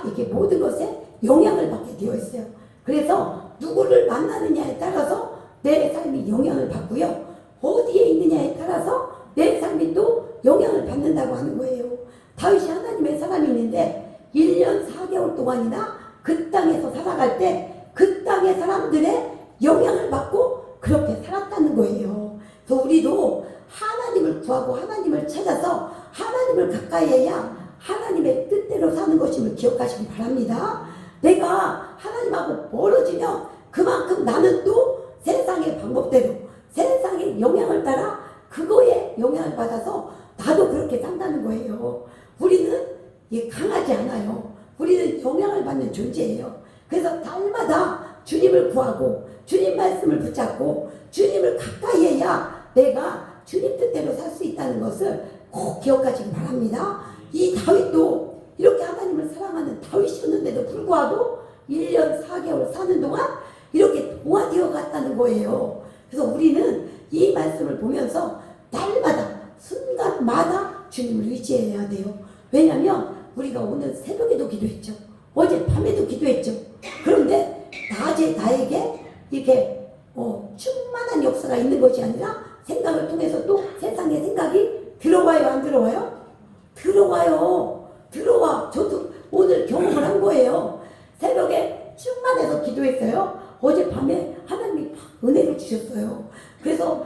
이게 모든 것에 영향을 받게 되어 있어요. 그래서 누구를 만나느냐에 따라서 내 삶이 영향을 받고요. 어디에 있느냐에 따라서 내 삶이 또 영향을 받는다고 하는 거예요. 다윗이 하나님의 사람인데 1년 4개월 동안이나 그 땅에서 살아갈 때 그 땅의 사람들의 영향을 받고 그렇게 살았다는 거예요. 그래서 우리도 하나님을 구하고 하나님을 찾아서 하나님을 가까이 해야 하나님의 뜻대로 사는 것임을 기억하시기 바랍니다. 내가 하나님하고 멀어지면 그만큼 나는 또 세상의 방법대로 세상의 영향을 따라 그거에 영향을 받아서 나도 그렇게 산다는 거예요. 우리는 강하지 않아요. 우리는 영향을 받는 존재예요. 그래서 날마다 주님을 구하고 주님 말씀을 붙잡고 주님을 가까이 해야 내가 주님 뜻대로 살 수 있다는 것을 꼭 기억하시기 바랍니다. 이 다윗도 이렇게 하나님을 사랑하는 다윗이었는데도 불구하고 1년 4개월 사는 동안 이렇게 동화되어 갔다는 거예요. 그래서 우리는 이 말씀을 보면서 날마다 순간마다 주님을 의지해야 돼요. 왜냐하면 우리가 오늘 새벽에도 기도했죠. 어제 밤에도 기도했죠. 그런데 낮에 나에게 이렇게 충만한 역사가 있는 것이 아니라 생각을 통해서 또 세상의 생각이 들어와요, 안 들어와요? 들어와요. 들어와. 저도 오늘 경험을 한 거예요. 새벽에 충만해서 기도했어요. 어젯밤에 하나님이 은혜를 주셨어요. 그래서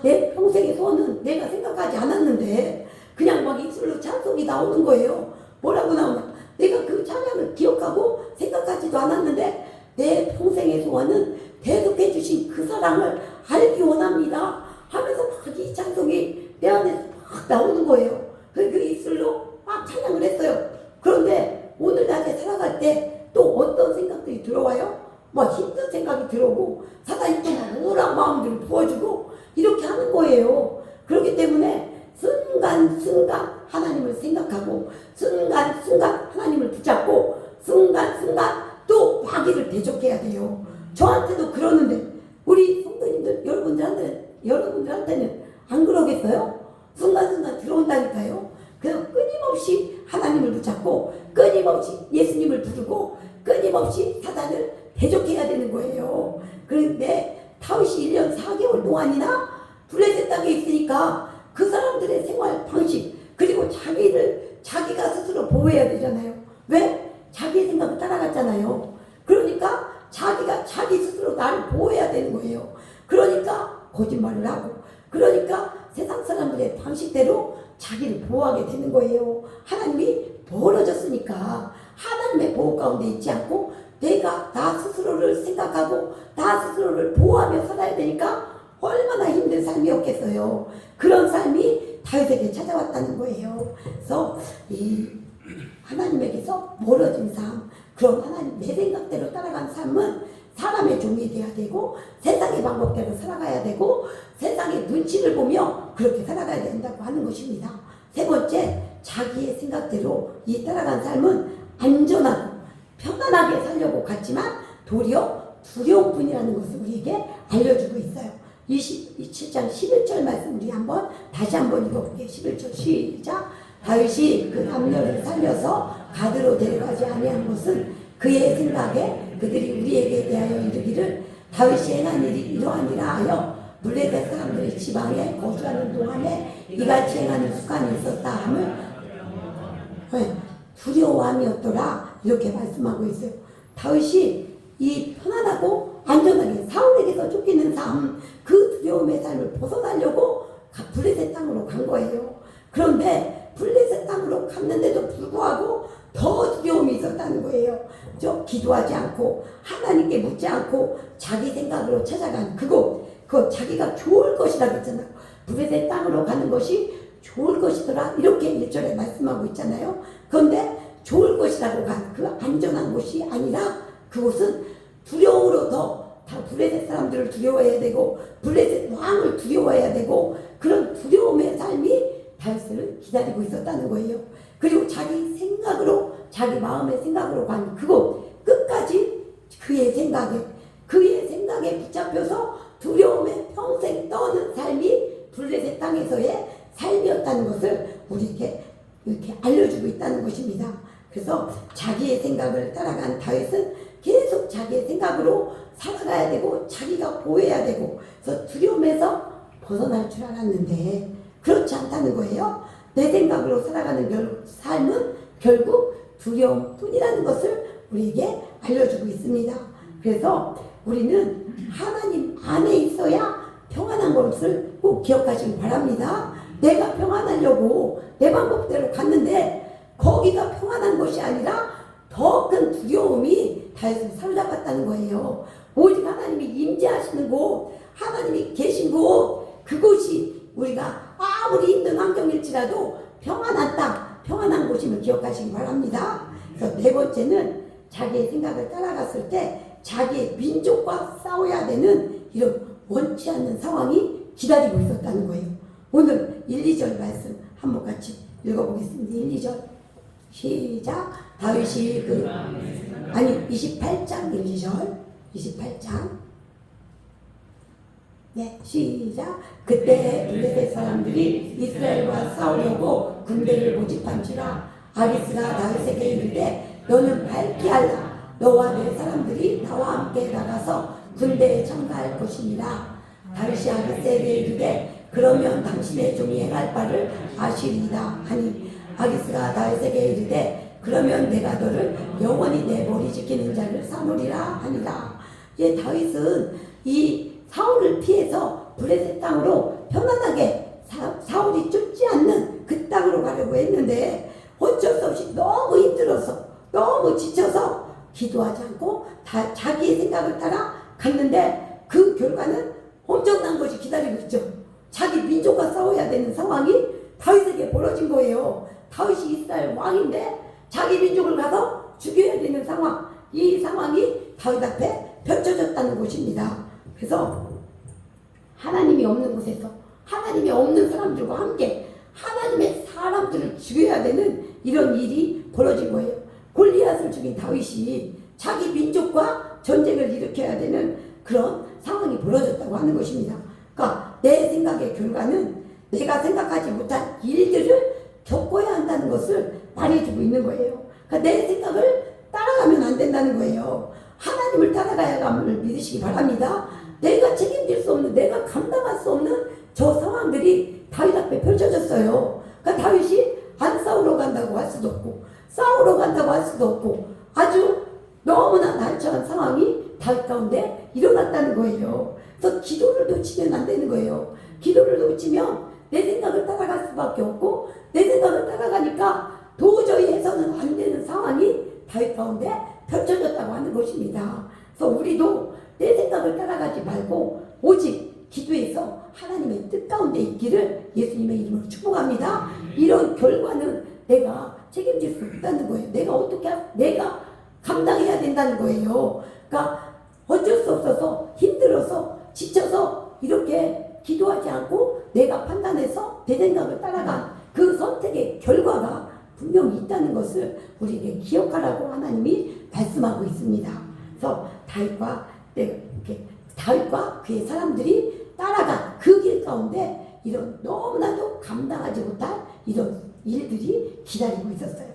내 평생의 소원은 내가 생각하지 않았는데 그냥 막 입술로 찬송이 나오는 거예요. 뭐라고 나오나? 내가 그 찬양을 기억하고 생각하지도 않았는데 내 평생의 소원은 대속해 주신 그 사랑을 알기 원합니다 하면서 막 이 찬송이 내 안에서 막 나오는 거예요. 그 입술로 막 찬양을 했어요. 그런데 오늘 낮에 살아갈 때 또 어떤 생각들이 들어와요? 막 힘든 생각이 들어오고 사단이 또 막 우울한 마음들을 부어주고 이렇게 하는 거예요. 그렇기 때문에 순간순간 하나님을 생각하고 순간순간 하나님을 붙잡고 순간순간 또 마귀를 대적해야 돼요. 저한테도 그러는데 우리 성도님들 여러분들한테는 안 그러겠어요? 순간순간 들어온다니까요. 그래서 끊임없이 하나님을 붙잡고 끊임없이 예수님을 부르고 끊임없이 사단을 대적해야 되는 거예요. 그런데 다윗이 1년 4개월 동안이나 블레셋 땅에 있으니까 그 사람들의 생활 방식 그리고 자기가 스스로 보호해야 되잖아요. 왜? 자기의 생각을 따라갔잖아요. 그러니까 자기가 자기 스스로 나를 보호해야 되는 거예요. 그러니까 거짓말을 하고 그러니까 세상 사람들의 방식대로 자기를 보호하게 되는 거예요. 하나님이 멀어졌으니까 하나님의 보호 가운데 있지 않고 내가 나 스스로를 생각하고 나 스스로를 보호하며 살아야 되니까 얼마나 힘든 삶이었겠어요. 그런 삶이 다윗에게 찾아왔다는 거예요. 그래서 이 하나님에게서 멀어진 삶, 그런 하나님 내 생각대로 따라간 삶은 사람의 종이 되어야 되고 세상의 방법대로 살아가야 되고 세상의 눈치를 보며 그렇게 살아가야 된다고 하는 것입니다. 세 번째, 자기의 생각대로 이 따라간 삶은 안전하고 편안하게 살려고 갔지만 도리어 두려움뿐이라는 것을 우리에게 알려주고 있어요. 27장 11절 말씀 우리 다시 한번 읽어볼게요. 11절 시작. 다윗이 그 남녀를 살려서 가드로 데려가지 아니한 것은 그의 생각에 그들이 우리에게 대하여 이르기를 다윗이 행한 일이 이러하니라 하여 블레셋 사람들이 지방에 거주하는 동안에 이같이 행하는 습관이 있었다 함을 두려워함이었더라 이렇게 말씀하고 있어요. 다윗이 이 편안하고 안전하게 사울에게서 쫓기는 삶, 그 두려움의 삶을 벗어나려고 블레셋 땅으로 간 거예요. 그런데 블레셋 땅으로 갔는데도 불구하고 더 두려움이 있었다는 거예요. 기도하지 않고 하나님께 묻지 않고 자기 생각으로 찾아간 그거 자기가 좋을 것이라고 했잖아요. 블레셋 땅으로 가는 것이 좋을 것이더라 이렇게 1절에 말씀하고 있잖아요. 그런데 좋을 것이라고 간 그 안전한 곳이 아니라 그곳은 두려움으로 다 블레셋 사람들을 두려워해야 되고 블레셋 왕을 두려워해야 되고 그런 두려움의 삶이 다윗을 기다리고 있었다는 거예요. 그리고 자기 생각으로 자기 마음의 생각으로 간 그곳 끝까지 그의 생각에 붙잡혀서 두려움에 평생 떠는 삶이 블레셋 땅에서의 삶이었다는 것을 우리에게 이렇게 알려주고 있다는 것입니다. 그래서 자기의 생각을 따라간 다윗은 계속 자기의 생각으로 살아가야 되고 자기가 보호해야 되고 그래서 두려움에서 벗어날 줄 알았는데 그렇지 않다는 거예요. 내 생각으로 살아가는 삶은 결국 두려움뿐이라는 것을 우리에게 알려주고 있습니다. 그래서 우리는 하나님 안에 있어야 평안한 것을 꼭 기억하시기 바랍니다. 내가 평안하려고 내 방법대로 갔는데 거기가 평안한 것이 아니라 더 큰 두려움이 다윗을 사로잡았다는 거예요. 오직 하나님이 임재하시는 곳, 하나님이 계신 곳, 그곳이 우리가 아무리 힘든 환경일지라도 평안한 땅, 평안한 곳임을 기억하시기 바랍니다. 그래서 네 번째는 자기의 생각을 따라갔을 때 자기의 민족과 싸워야 되는 이런 원치 않는 상황이 기다리고 있었다는 거예요. 오늘 1, 2절 말씀 한번 같이 읽어보겠습니다. 1, 2절 시작. 다윗이 28장 1, 2절 28장 네 시작. 그때 블레셋 사람들이 이스라엘과 싸우려고 군대를 모집한지라 아기스가 다윗에게 이르되 너는 밝히 알라. 너와 내 사람들이 나와 함께 나가서 군대에 참가할 것이니라. 다윗이 아기스에게 이르되 그러면 당신의 종이 행할 바를 아시리이다 하니 아기스가 다윗에게 이르되 그러면 내가 너를 영원히 내 머리 지키는 자를 삼으리라 하니라. 다윗은 이 사울을 피해서 블레셋 땅으로 편안하게 사울이 쫓지 않는 그 땅으로 가려고 했는데 어쩔 수 없이 너무 힘들어서 너무 지쳐서 기도하지 않고 다 자기의 생각을 따라 갔는데 그 결과는 엄청난 것이 기다리고 있죠. 자기 민족과 싸워야 되는 상황이 다윗에게 벌어진 거예요. 다윗이 이스라엘 왕인데 자기 민족을 가서 죽여야 되는 상황, 이 상황이 다윗 앞에 펼쳐졌다는 것입니다. 그래서 하나님이 없는 곳에서 하나님이 없는 사람들과 함께 하나님의 사람들을 죽여야 되는 이런 일이 벌어진 거예요. 골리앗을 죽인 다윗이 자기 민족과 전쟁을 일으켜야 되는 그런 상황이 벌어졌다고 하는 것입니다. 그러니까 내 생각의 결과는 내가 생각하지 못한 일들을 겪어야 한다는 것을 말해주고 있는 거예요. 그러니까 내 생각을 따라가면 안 된다는 거예요. 하나님을 따라가야 함을 믿으시기 바랍니다. 내가 책임질 수 없는, 내가 감당할 수 없는 저 상황들이 다윗 앞에 펼쳐졌어요. 그러니까 다윗이 안 싸우러 간다고 할 수도 없고 싸우러 간다고 할 수도 없고 아주 너무나 난처한 상황이 다윗 가운데 일어났다는 거예요. 그래서 기도를 놓치면 안 되는 거예요. 기도를 놓치면 내 생각을 따라갈 수밖에 없고 내 생각을 따라가니까 도저히 해서는 안 되는 상황이 다윗 가운데 펼쳐졌다고 하는 것입니다. 그래서 우리도 내 생각을 따라가지 말고 오직 기도해서 하나님의 뜻 가운데 있기를 예수님의 이름으로 축복합니다. 이런 결과는 내가 책임질 수 없다는 거예요. 내가 감당해야 된다는 거예요. 그러니까 어쩔 수 없어서 힘들어서 지쳐서 이렇게 기도하지 않고 내가 판단해서 내 생각을 따라간 그 선택의 결과가 분명히 있다는 것을 우리에게 기억하라고 하나님이 말씀하고 있습니다. 그래서 다윗과 그의 사람들이 따라간 그 길 가운데 이런 너무나도 감당하지 못할 이런 일들이 기다리고 있었어요.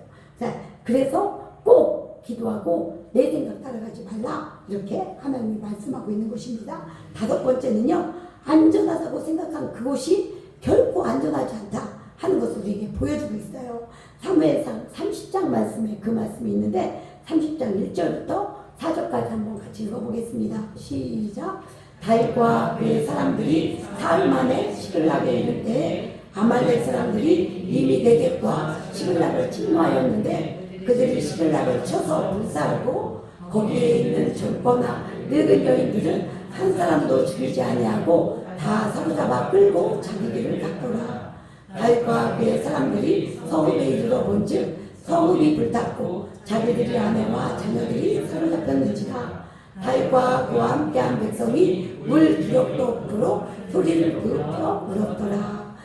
그래서 꼭 기도하고 내 생각 따라가지 말라 이렇게 하나님이 말씀하고 있는 것입니다. 다섯 번째는요, 안전하다고 생각한 그곳이 결코 안전하지 않다 하는 것을 우리에게 보여주고 있어요. 사무엘상 30장 말씀에 그 말씀이 있는데 30장 1절부터 4절까지 한번 같이 읽어보겠습니다. 시작. 다윗과 그의 사람들이 사흘 만에 시글락에 이를 때 아말렉 사람들이 이미 네겝과 시글락을 침노하였는데 그들이 시글락을 쳐서 불사르고 거기에 있는 젊거나 늙은 여인들은 한 사람도 죽이지 아니하고 다 사로잡아 끌고 자기 길을 갔더라. 다윗과 그의 사람들이 성읍에 이르러 본즉 성읍이 불탔고 자기들의 아내와 자녀들이 사로잡혔는지라. 다윗과 그와 함께한 백성이 물 기력도 없도록 소리를 높여 울었더라.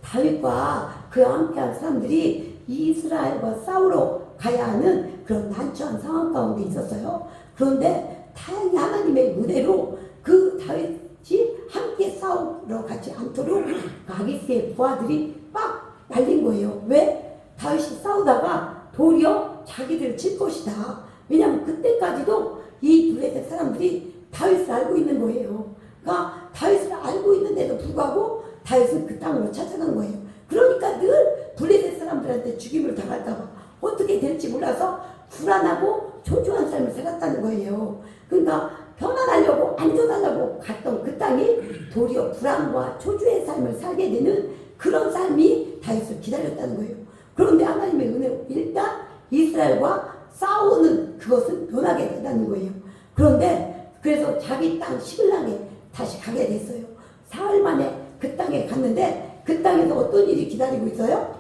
다윗과 그와 함께한 사람들이 이스라엘과 싸우러 가야 하는 그런 난처한 상황 가운데 있었어요. 그런데 다행히 하나님의 은혜로 그 다윗이 함께 싸우러 가지 않도록 아기스의 부하들이 막 말린 거예요. 왜? 다윗이 싸우다가 도리어 자기들을 칠 것이다. 왜냐하면 그때까지도 이 블레셋 사람들이 다윗을 알고 있는 거예요. 그러니까 다윗을 알고 있는데도 불구하고 다윗은 그 땅으로 찾아간 거예요. 그러니까 늘 블레셋 사람들한테 죽임을 당할까봐 어떻게 될지 몰라서 불안하고 초조한 삶을 살았다는 거예요. 그러니까 편안하려고 안전하려고 갔던 그 땅이 도리어 불안과 초조의 삶을 살게 되는 그런 삶이 다윗을 기다렸다는 거예요. 그런데 하나님의 은혜로 일단 이스라엘과 싸우는 그것은 변하게 된다는 거예요. 그런데 그래서 자기 땅 시글락에 다시 가게 됐어요. 사흘 만에 그 땅에 갔는데 그 땅에서 어떤 일이 기다리고 있어요?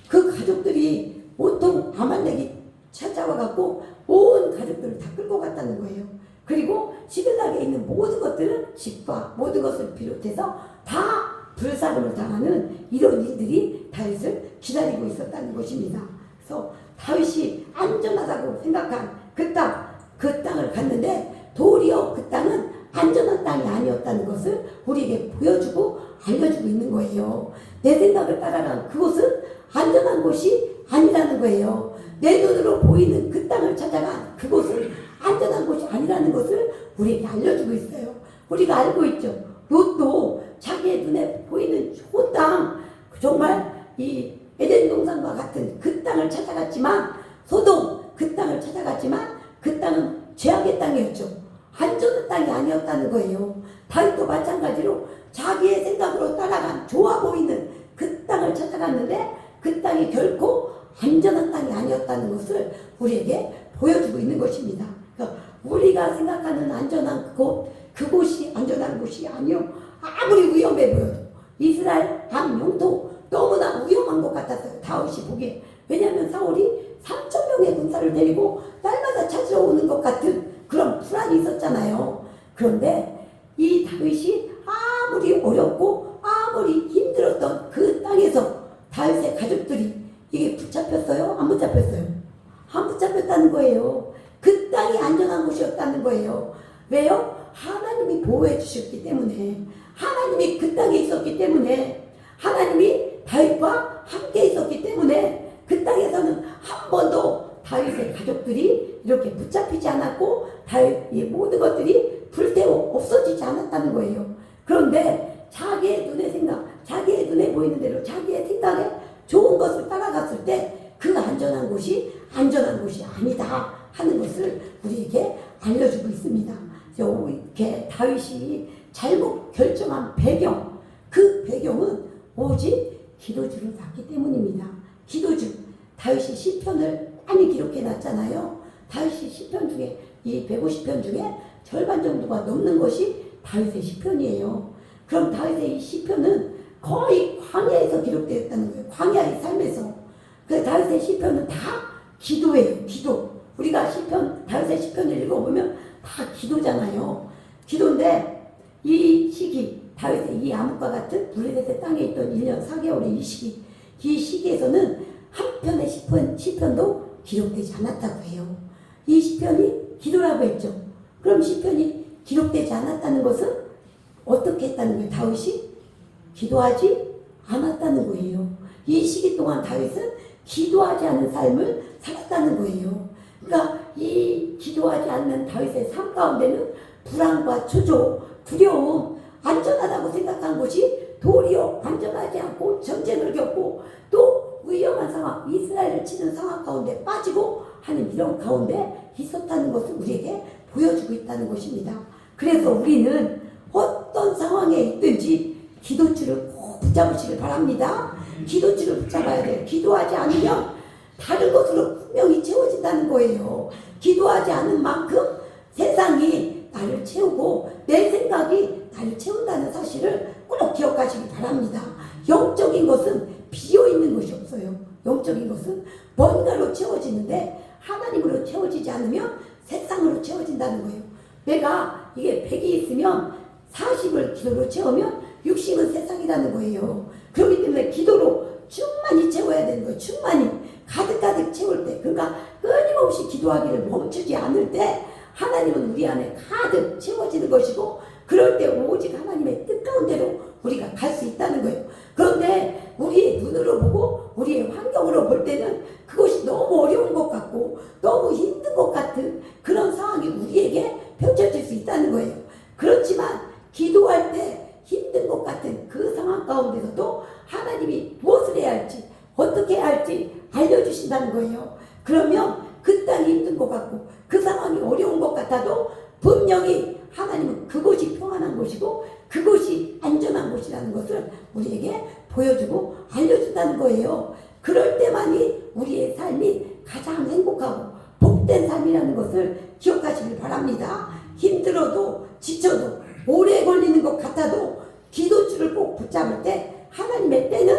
그 가족들이 온통 아말렉이 찾아와 갖고 온 가족들을 다 끌고 갔다는 거예요. 그리고 시글락에 있는 모든 것들은 집과 모든 것을 비롯해서 다 불사름을 당하는 이런 일들이 다윗을 기다리고 있었다는 것입니다. 그래서 다윗이 안전하다고 생각한 그 땅을 갔는데 도리어 그 땅은 안전한 땅이 아니었다는 것을 우리에게 보여주고 알려주고 있는 거예요. 내 생각을 따라간 그곳은 안전한 곳이 아니라는 거예요. 내 눈으로 보이는 그 땅을 찾아간 그곳은 안전한 곳이 아니라는 것을 우리에게 알려주고 있어요. 우리가 알고 있죠. 롯도 자기의 눈에 보이는 좋은 땅, 정말 이 에덴 동산과 같은 그 땅을 찾아갔지만, 소돔 그 땅을 찾아갔지만 그 땅은 죄악의 땅이었죠. 안전한 땅이 아니었다는 거예요. 다윗도 마찬가지로 자기의 생각으로 따라간 좋아 보이는 그 땅을 찾아갔는데 그 땅이 결코 안전한 땅이 아니었다는 것을 우리에게 보여주고 있는 것입니다. 그러니까 우리가 생각하는 안전한 그곳이 안전한 곳이 아니요. 아무리 위험해 보여도 이스라엘 방 영토 너무나 위험한 것 같았어요. 다윗이 보기에. 왜냐하면 사울이 3,000명의 군사를 데리고 날마다 찾으러 오는 것 같은 그런 불안이 있었잖아요. 그런데 이 다윗이 아무리 어렵고 아무리 힘들었던 그 땅에서 다윗의 가족들이 이게 붙잡혔어요? 안 붙잡혔어요? 안 붙잡혔다는 거예요. 그 땅이 안전한 곳이었다는 거예요. 왜요? 하나님이 보호해 주셨기 때문에, 하나님이 그 땅에 있었기 때문에, 하나님이 다윗과 함께 있었기 때문에 그 땅에서는 한 번도 다윗의 가족들이 이렇게 붙잡히지 않았고 다윗의 모든 것들이 불태워 없어지지 않았다는 거예요. 그런데 자기의 눈의 생각, 자기의 눈에 보이는 대로 자기의 생각에 좋은 것을 따라갔을 때 그 안전한 곳이 아니다 하는 것을 우리에게 알려주고 있습니다. 이렇게 다윗이 잘못 결정한 배경, 그 배경은 오직 기도주를 낳기 때문입니다. 기도주, 다윗이 시편을 많이 기록해 놨잖아요. 다윗이 시편 중에 이 150편 중에 절반 정도가 넘는 것이 다윗의 시편이에요. 그럼 다윗의 이 시편은 거의 광야에서 기록되었다는 거예요. 광야의 삶에서. 그래서 다윗의 시편은 다 기도예요. 기도. 우리가 시편, 다윗의 시편을 읽어보면 다 기도잖아요. 기도인데 이 시기, 다윗의 이 암흑과 같은 블레셋의 땅에 있던 1년 4개월의 이 시기에서는 한 편의 시편도 기록되지 않았다고 해요. 이 시편이 기도라고 했죠. 그럼 시편이 기록되지 않았다는 것은 어떻게 했다는 거예요? 다윗이 기도하지 않았다는 거예요. 이 시기 동안 다윗은 기도하지 않는 삶을 살았다는 거예요. 그러니까 이 기도하지 않는 다윗의 삶 가운데는 불안과 초조, 두려움, 안전하다고 생각한 것이 도리어 안전하지 않고 전쟁을 겪고 또 위험한 상황, 이스라엘을 치는 상황 가운데 빠지고 하는 이런 가운데 있었다는 것을 우리에게 보여주고 있다는 것입니다. 그래서 우리는 어떤 상황에 있든지 기도줄을 꼭 붙잡으시길 바랍니다. 기도줄을 붙잡아야 돼요. 기도하지 않으면 다른 것으로 분명히 채워진다는 거예요. 기도하지 않은 만큼 세상이 나를 채우고 내 생각이 나를 채운다는 사실을 꼭 기억하시기 바랍니다. 영적인 것은 비어있는 것이 없어요. 영적인 것은 뭔가로 채워지는데 하나님으로 채워지지 않으면 세상으로 채워진다는 거예요. 내가 이게 100이 있으면 40을 기도로 채우면 60은 세상이라는 거예요. 그렇기 때문에 기도로 충만히 채워야 되는 거예요. 충만히 가득가득 채울 때, 그러니까 끊임없이 기도하기를 멈추지 않을 때 하나님은 우리 안에 가득 채워지는 것이고, 그럴 때 오직 하나님의 뜻 가운데로 우리가 갈 수 있다는 거예요. 그런데 우리의 눈으로 보고 우리의 환경으로 볼 때는 그것이 너무 어려운 것 같고 너무 힘든 것 같은 그런 상황이 우리에게 펼쳐질 수 있다는 거예요. 그렇지만 기도할 때 힘든 것 같은 그 상황 가운데서도 하나님이 무엇을 해야 할지, 어떻게 해야 할지 알려주신다는 거예요. 그러면 그 땅이 힘든 것 같고 그 상황이 어려운 것 같아도 분명히 하나님은 그곳이 평안한 곳이고 그곳이 안전한 곳이라는 것을 우리에게 보여주고 알려준다는 거예요. 그럴 때만이 우리의 삶이 가장 행복하고 복된 삶이라는 것을 기억하시길 바랍니다. 힘들어도 지쳐도 오래 걸리는 것 같아도 기도줄을 꼭 붙잡을 때 하나님의 때는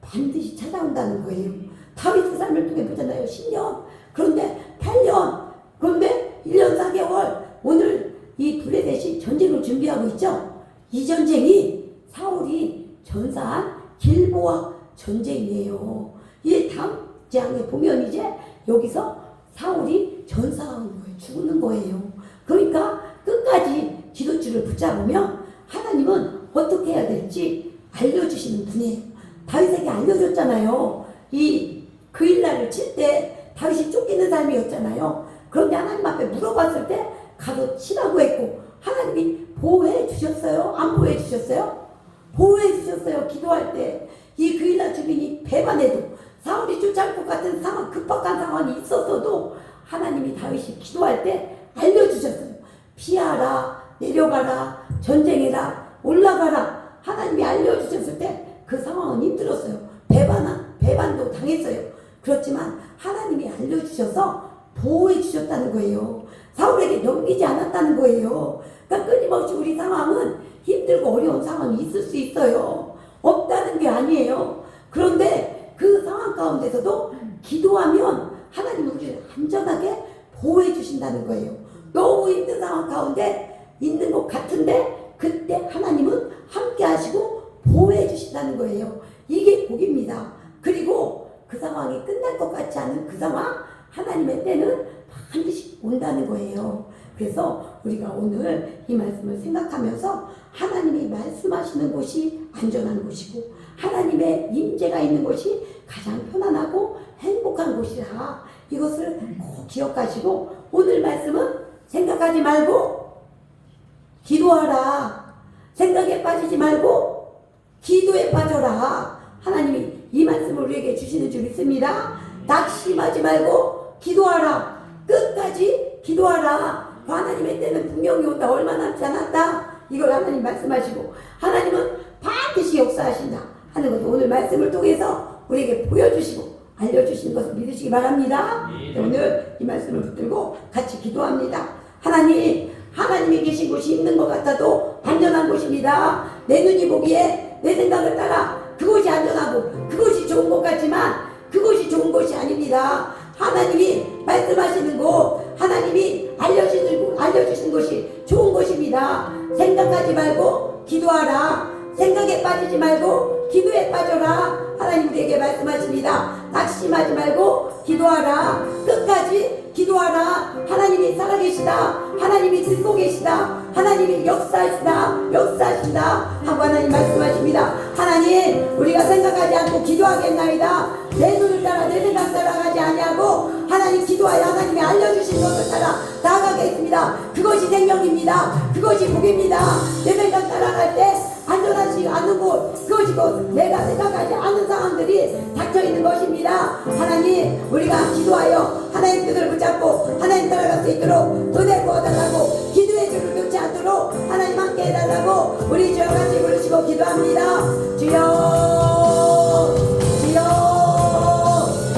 반드시 찾아온다는 거예요. 다윗의 삶을 통해 보잖아요. 10년, 그런데 8년, 그런데 1년 4개월, 오늘 이 블레셋이 전쟁을 준비하고 있죠. 이 전쟁이 사울이 전사한 길보아 전쟁이에요. 이 다음 장에 보면 이제 여기서 사울이 전사한 거예요. 죽는 거예요. 그러니까 끝까지 기도줄을 붙잡으면 하나님은 어떻게 해야 될지 알려주시는 분이에요. 다윗에게 알려줬잖아요. 이 그일날을 칠 때 다윗이 쫓기는 삶이었잖아요. 그런데 하나님 앞에 물어봤을 때 가서 치라고 했고 하나님이 보호해 주셨어요? 안 보호해 주셨어요? 보호해 주셨어요. 기도할 때 이 그일날 주민이 배반해도 사울이 쫓아올 것 같은 상황, 급박한 상황이 있었어도 하나님이 다윗이 기도할 때 알려주셨어요. 피하라, 내려가라, 전쟁해라, 올라가라. 하나님이 알려주셨을 때 그 상황은 힘들었어요. 배반도 당했어요. 그렇지만 하나님이 알려주셔서 보호해 주셨다는 거예요. 사울에게 넘기지 않았다는 거예요. 그러니까 끊임없이 우리 상황은 힘들고 어려운 상황이 있을 수 있어요. 없다는 게 아니에요. 그런데 그 상황 가운데서도 기도하면 하나님은 우리를 안전하게 보호해 주신다는 거예요. 너무 힘든 상황 가운데 있는 것 같은데 그때 하나님은 함께 하시고 보호해 주신다는 거예요. 이게 복입니다. 그리고 그 상황이 끝날 것 같지 않은 그 상황, 하나님의 때는 반드시 온다는 거예요. 그래서 우리가 오늘 이 말씀을 생각하면서 하나님이 말씀하시는 곳이 안전한 곳이고 하나님의 임재가 있는 곳이 가장 편안하고 행복한 곳이라 이것을 꼭 기억하시고 오늘 말씀은 생각하지 말고 기도하라. 생각에 빠지지 말고 기도에 빠져라. 하나님이 이 말씀을 우리에게 주시는 줄 믿습니다. 낙심하지 말고 기도하라. 끝까지 기도하라. 하나님의 때는 분명히 온다. 얼마 남지 않았다. 이걸 하나님 말씀하시고 하나님은 반드시 역사하신다 하는 것을 오늘 말씀을 통해서 우리에게 보여주시고 알려주시는 것을 믿으시기 바랍니다. 오늘 이 말씀을 붙들고 같이 기도합니다. 하나님이 계신 곳이 있는 것 같아도 안전한 곳입니다. 내 눈이 보기에 내 생각을 따라 그곳이 안전하고 그곳이 좋은 것 같지만 그곳이 좋은 곳이 아닙니다. 하나님이 말씀하시는 곳, 하나님이 알려주신 곳이 좋은 곳입니다. 생각하지 말고 기도하라. 생각에 빠지지 말고 기도에 빠져라. 하나님 우리에게 말씀하십니다. 낙심하지 말고 기도하라. 끝까지 기도하라. 하나님이 살아계시다. 하나님이 듣고 계시다. 하나님이 역사하신다 하고 하나님 말씀하십니다. 하나님 우리가 생각하지 않고 기도하겠나이다. 내 눈을 따라 내 생각 따라가지 아니하고 하나님 기도하여 하나님이 알려주신 것을 따라 나아가겠습니다. 그것이 생명입니다. 그것이 복입니다. 내 생각 따라갈 때 안전하지 않은 곳, 그것이 곧 내가 생각하지 않은 상황들이 닥쳐있는 것입니다. 하나님 우리가 기도하여 하나님 뜻을 붙잡고 하나님 따라갈 수 있도록 도대 구워달라고 기도의 줄을 놓지 않도록 하나님 함께 해달라고 우리 주여 같이 부르시고 기도합니다. 주여 주여.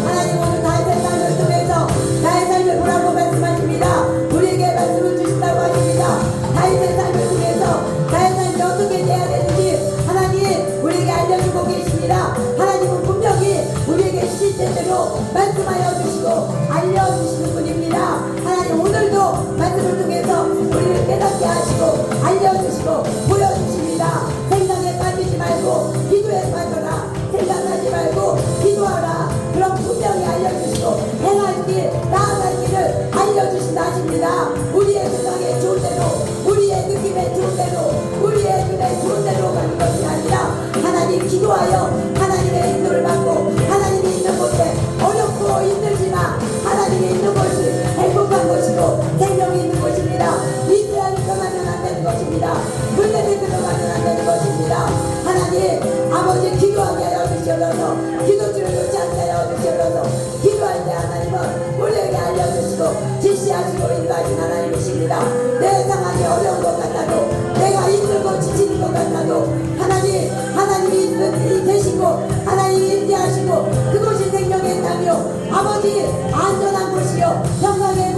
하나님 오늘 다윗의 삶을 통해서 나의 삶을 보라고 말씀하십니다. 우리에게 말씀을 주신다고 하십니다. 다윗의 삶을 통해서 나의 삶이 어떻게 돼야 되는지 하나님 우리에게 알려주고 계십니다. 하나님은 분명히 우리에게 실제대로 말씀하여 주시고 알려주시는 분입니다. 하나님 오늘도 말씀을 통해서 우리를 깨닫게 하시고 알려주시고 보여주십니다. 생각에 빠지지 말고 기도에 빠져라. 생각하지 말고 기도하라. 그럼 분명히 알려주시고 행할 길 나아갈 길을 알려주신다 하십니다. 우리의 생각에 좋은 대로 우리의 느낌에 좋은 대로 우리의 눈에 좋은 대로 가는 것이 아니라 하나님 기도하여 하나님의 인도를 받고 하나님이 있는 곳에 어렵고 힘들지만 하나님이 있는 곳이 행복한 곳이고 생명이 있는 곳입니다. 이스라엘이 떠나면 안 되는 것입니다. 블레셋으로 가면 안 되는 것입니다. 하나님 아버지 기도하게 하여 주시옵소서. 기도줄을 놓지 않게 하여 주시옵소서. 기도할 때 하나님은 우리에게 알려주시고 지시하시고 인도하신 하나님이십니다. 내 상황이 어려운 것 같아도 내가 힘들고 지치는 것 같아도 하나님이 계시고 하나님이 인도하시고 그곳이 생명의 땅이요 아버지 안전한 곳이요 평강의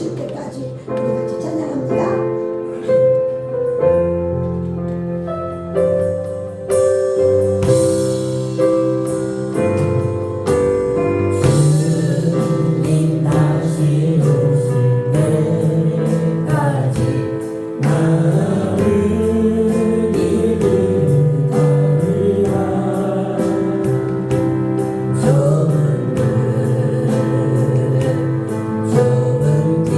오실 때까지 우리 같이 찬양합니다. 주님 다시 오실 때까지 나를 기다리라. 좁은 길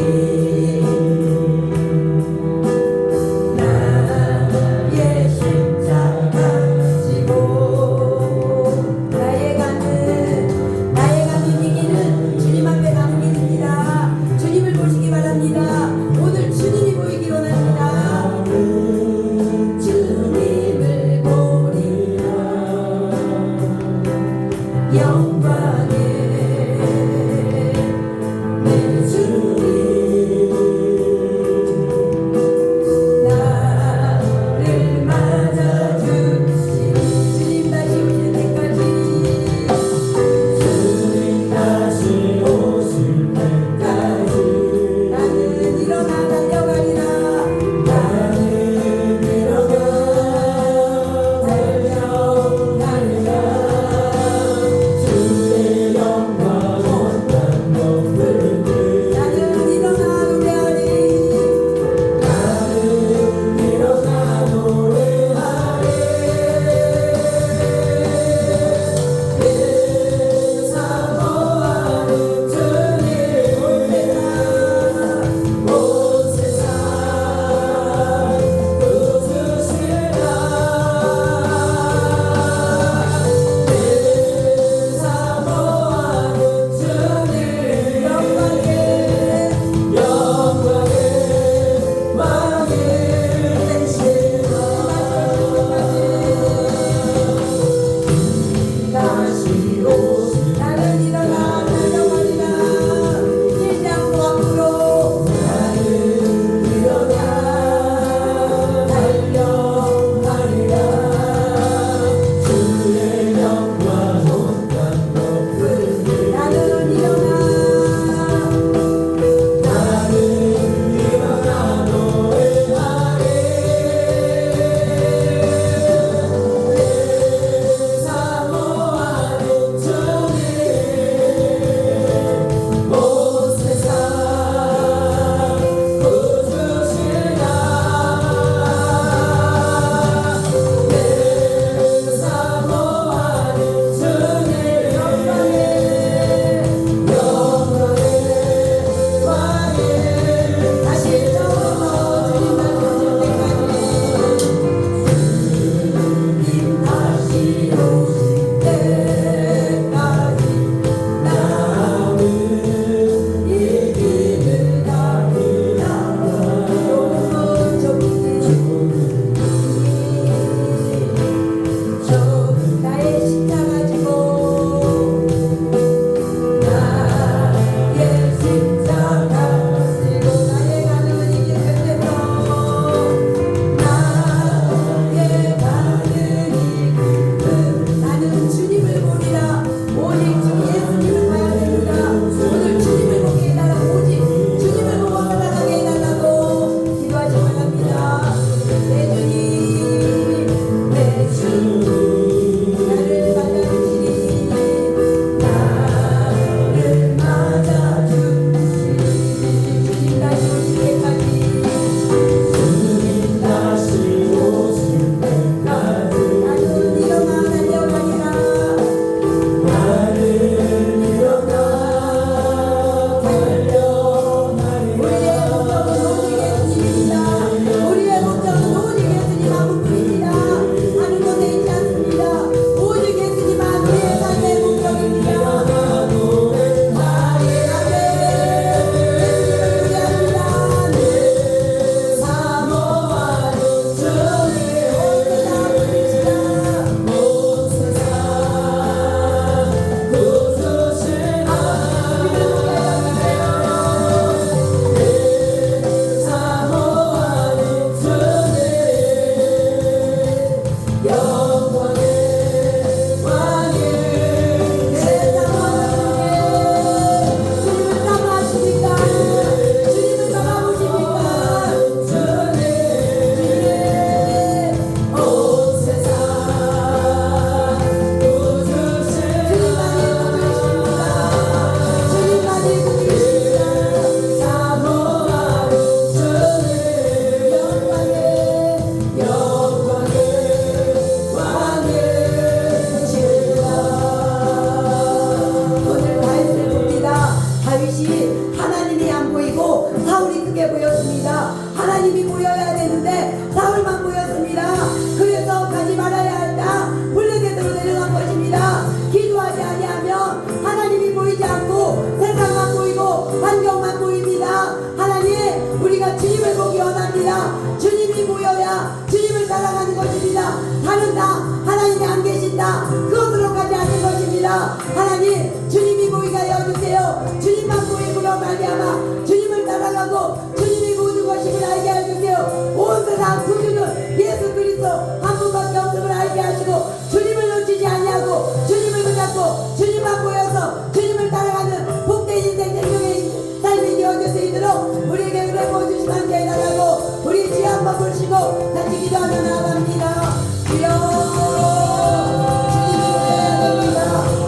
크게 보였습니다. 하나님이 보여야 되는데 사울만 보였습니다. 그래서 가지 말아야 한다. 블레셋으로 내려간 것입니다. 기도하지 아니하면 하나님이 보이지 않고 세상만 보이고 환경만 보입니다. 하나님, 우리가 주님을 보기 원합니다. 주님이 보여야 주님을 따라가는 것입니다. 다른 다 하나님이 안 계신다, 그것으로 가지 않는 것입니다. 하나님, 주님이 보이게 하여 주세요. 주님만 보임으로 말미암아 주님을 따라가고 주님이 모든 것임을 알게 해주세요. 온 세상 구주는 예수 그리스도 한 분밖에 없음을 알게 하시고 주님을 놓치지 아니하고 주님을 붙잡고 주님만 보여서 주님을 따라가는 복된 인생 생명의 삶이 되어질 수 있도록 우리에게 은혜 보여주시면 함께 해달라고 우리 주여 한번 부르시고 같이 기도하며 나아갑니다. 주여,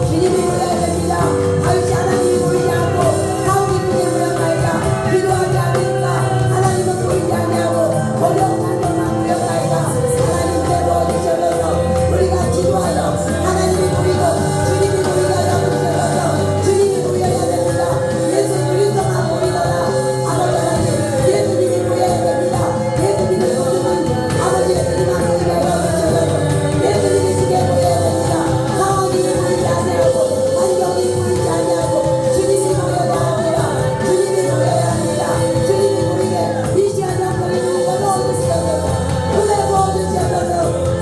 주님이 보여야 됩니다. 다윗이 하나님이 보이지 않고 사울이 그의 보였나이다. 기도하지 않으니까 하나님은 보이지 아니하고 어려운 환경만 보였나이다. 하나님 은혜 보여주셔서 우리가 기도하여 하나님이 보이고 주님이 보이게 하여 주셔서 주님이 보여야 됩니다. 예수 그리스도만 보이거나 아버지 하나님 예수님이 보여야 됩니다. 예수님이 소중한 아버지의 그림만 보이게 하여 주셔서 예수님이 크게 보여야 됩니다. 상황이 보이지 아니하고 환경이 보이지 아니하고 주님이 보여야 합니다. 주님이 보여야 합니다. 주님이 보이게 이 시간 영광의 눈을 열어주시옵소서. 은혜 부어주시옵소서.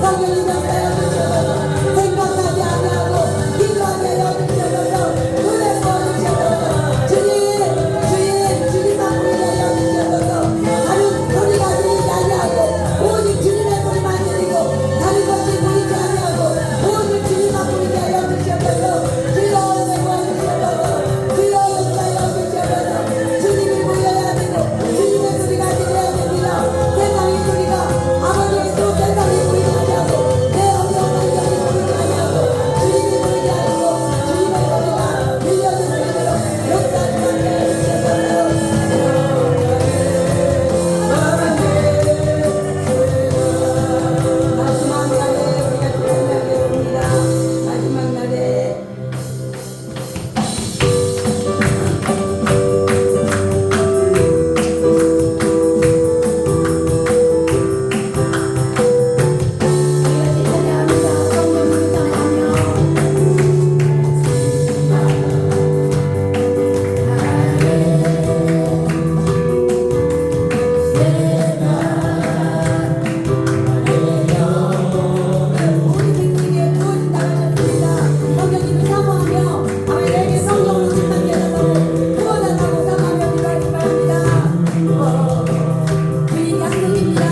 성령님 역사여 주시옵소서. 생각하지 아니하고 기도하게 하여 주시옵소서. 은혜 부어주시옵소서. 주님만 보이게 하여 주시옵소서. 다른 소리가 들리지 아니하고 오직 주님의 소리만 들리고 다른 것이 보이지 아니하고 오직 주님만 보이게 하여 주시옵소서. 주여 은혜 부어주시옵소서. 주여 역사여 주시옵소서. 주님이 보여야 되고 주님의 소리가 들려야 됩니다. 세상의 소리가 아버지의 또 세상이 보이지 아니하고 내 어려운 환경이 보이지 아니하고 주님이 보이지 않고 주님의 소리가 들려질 수 있도록 역사하시면 해 주시옵소서. 마지막 날에 우리가 준비하겠습니다. 마지막 날에 우리가 찬양합니다. 성령님을 찬양하며 모든 백성에게 부어진다 하셨습니다. 성령님을 사모하며 아버지에게 성령으로 충만케 하셔서 구원한다고 사모하며 기도하기 바랍니다. 주님 약속입니다.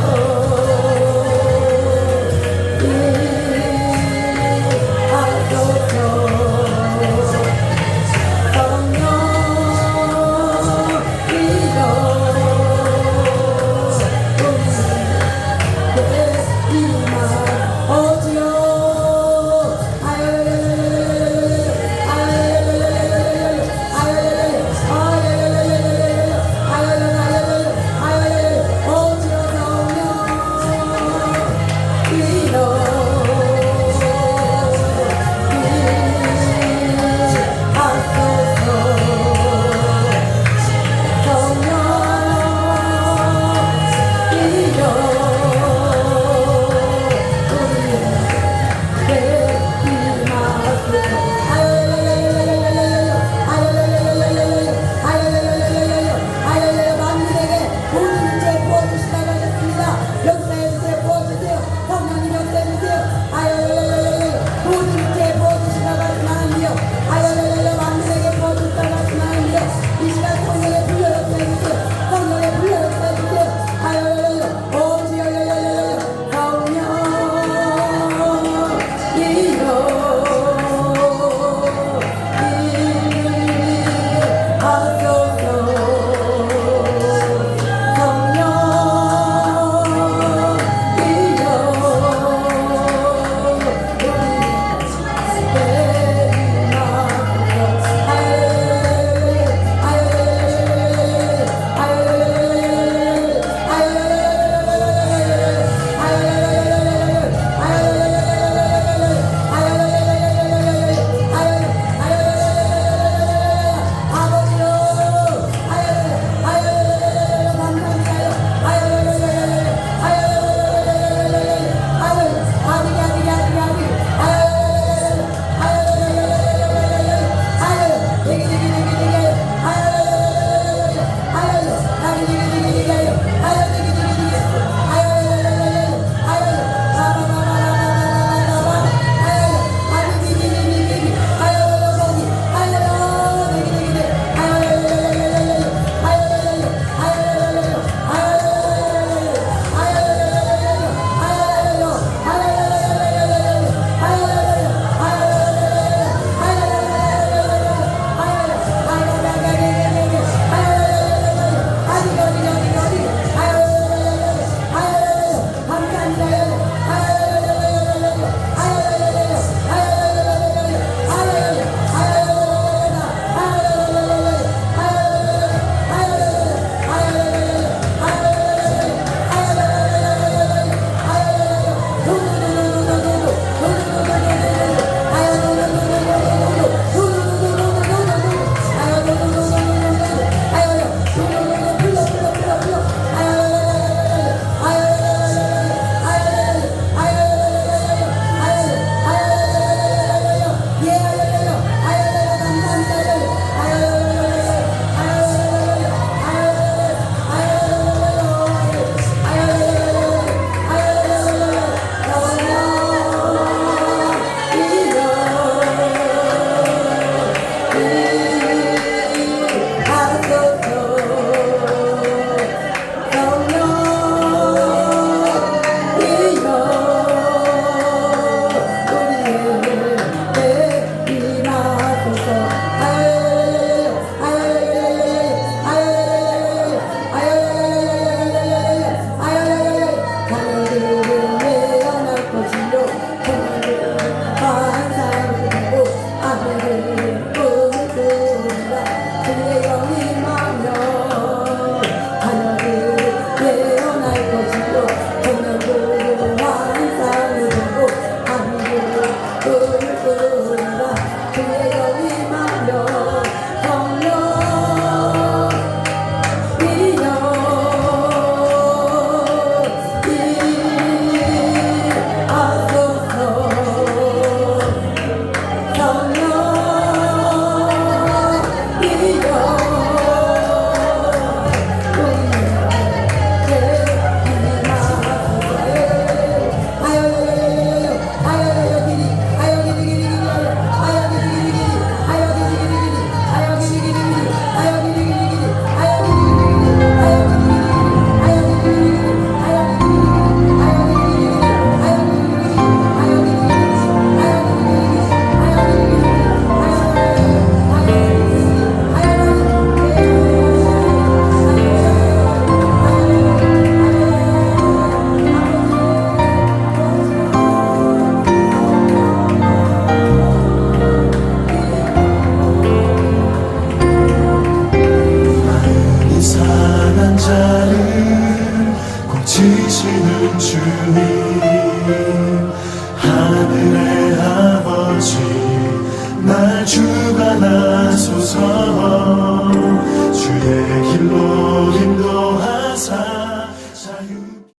주옵소서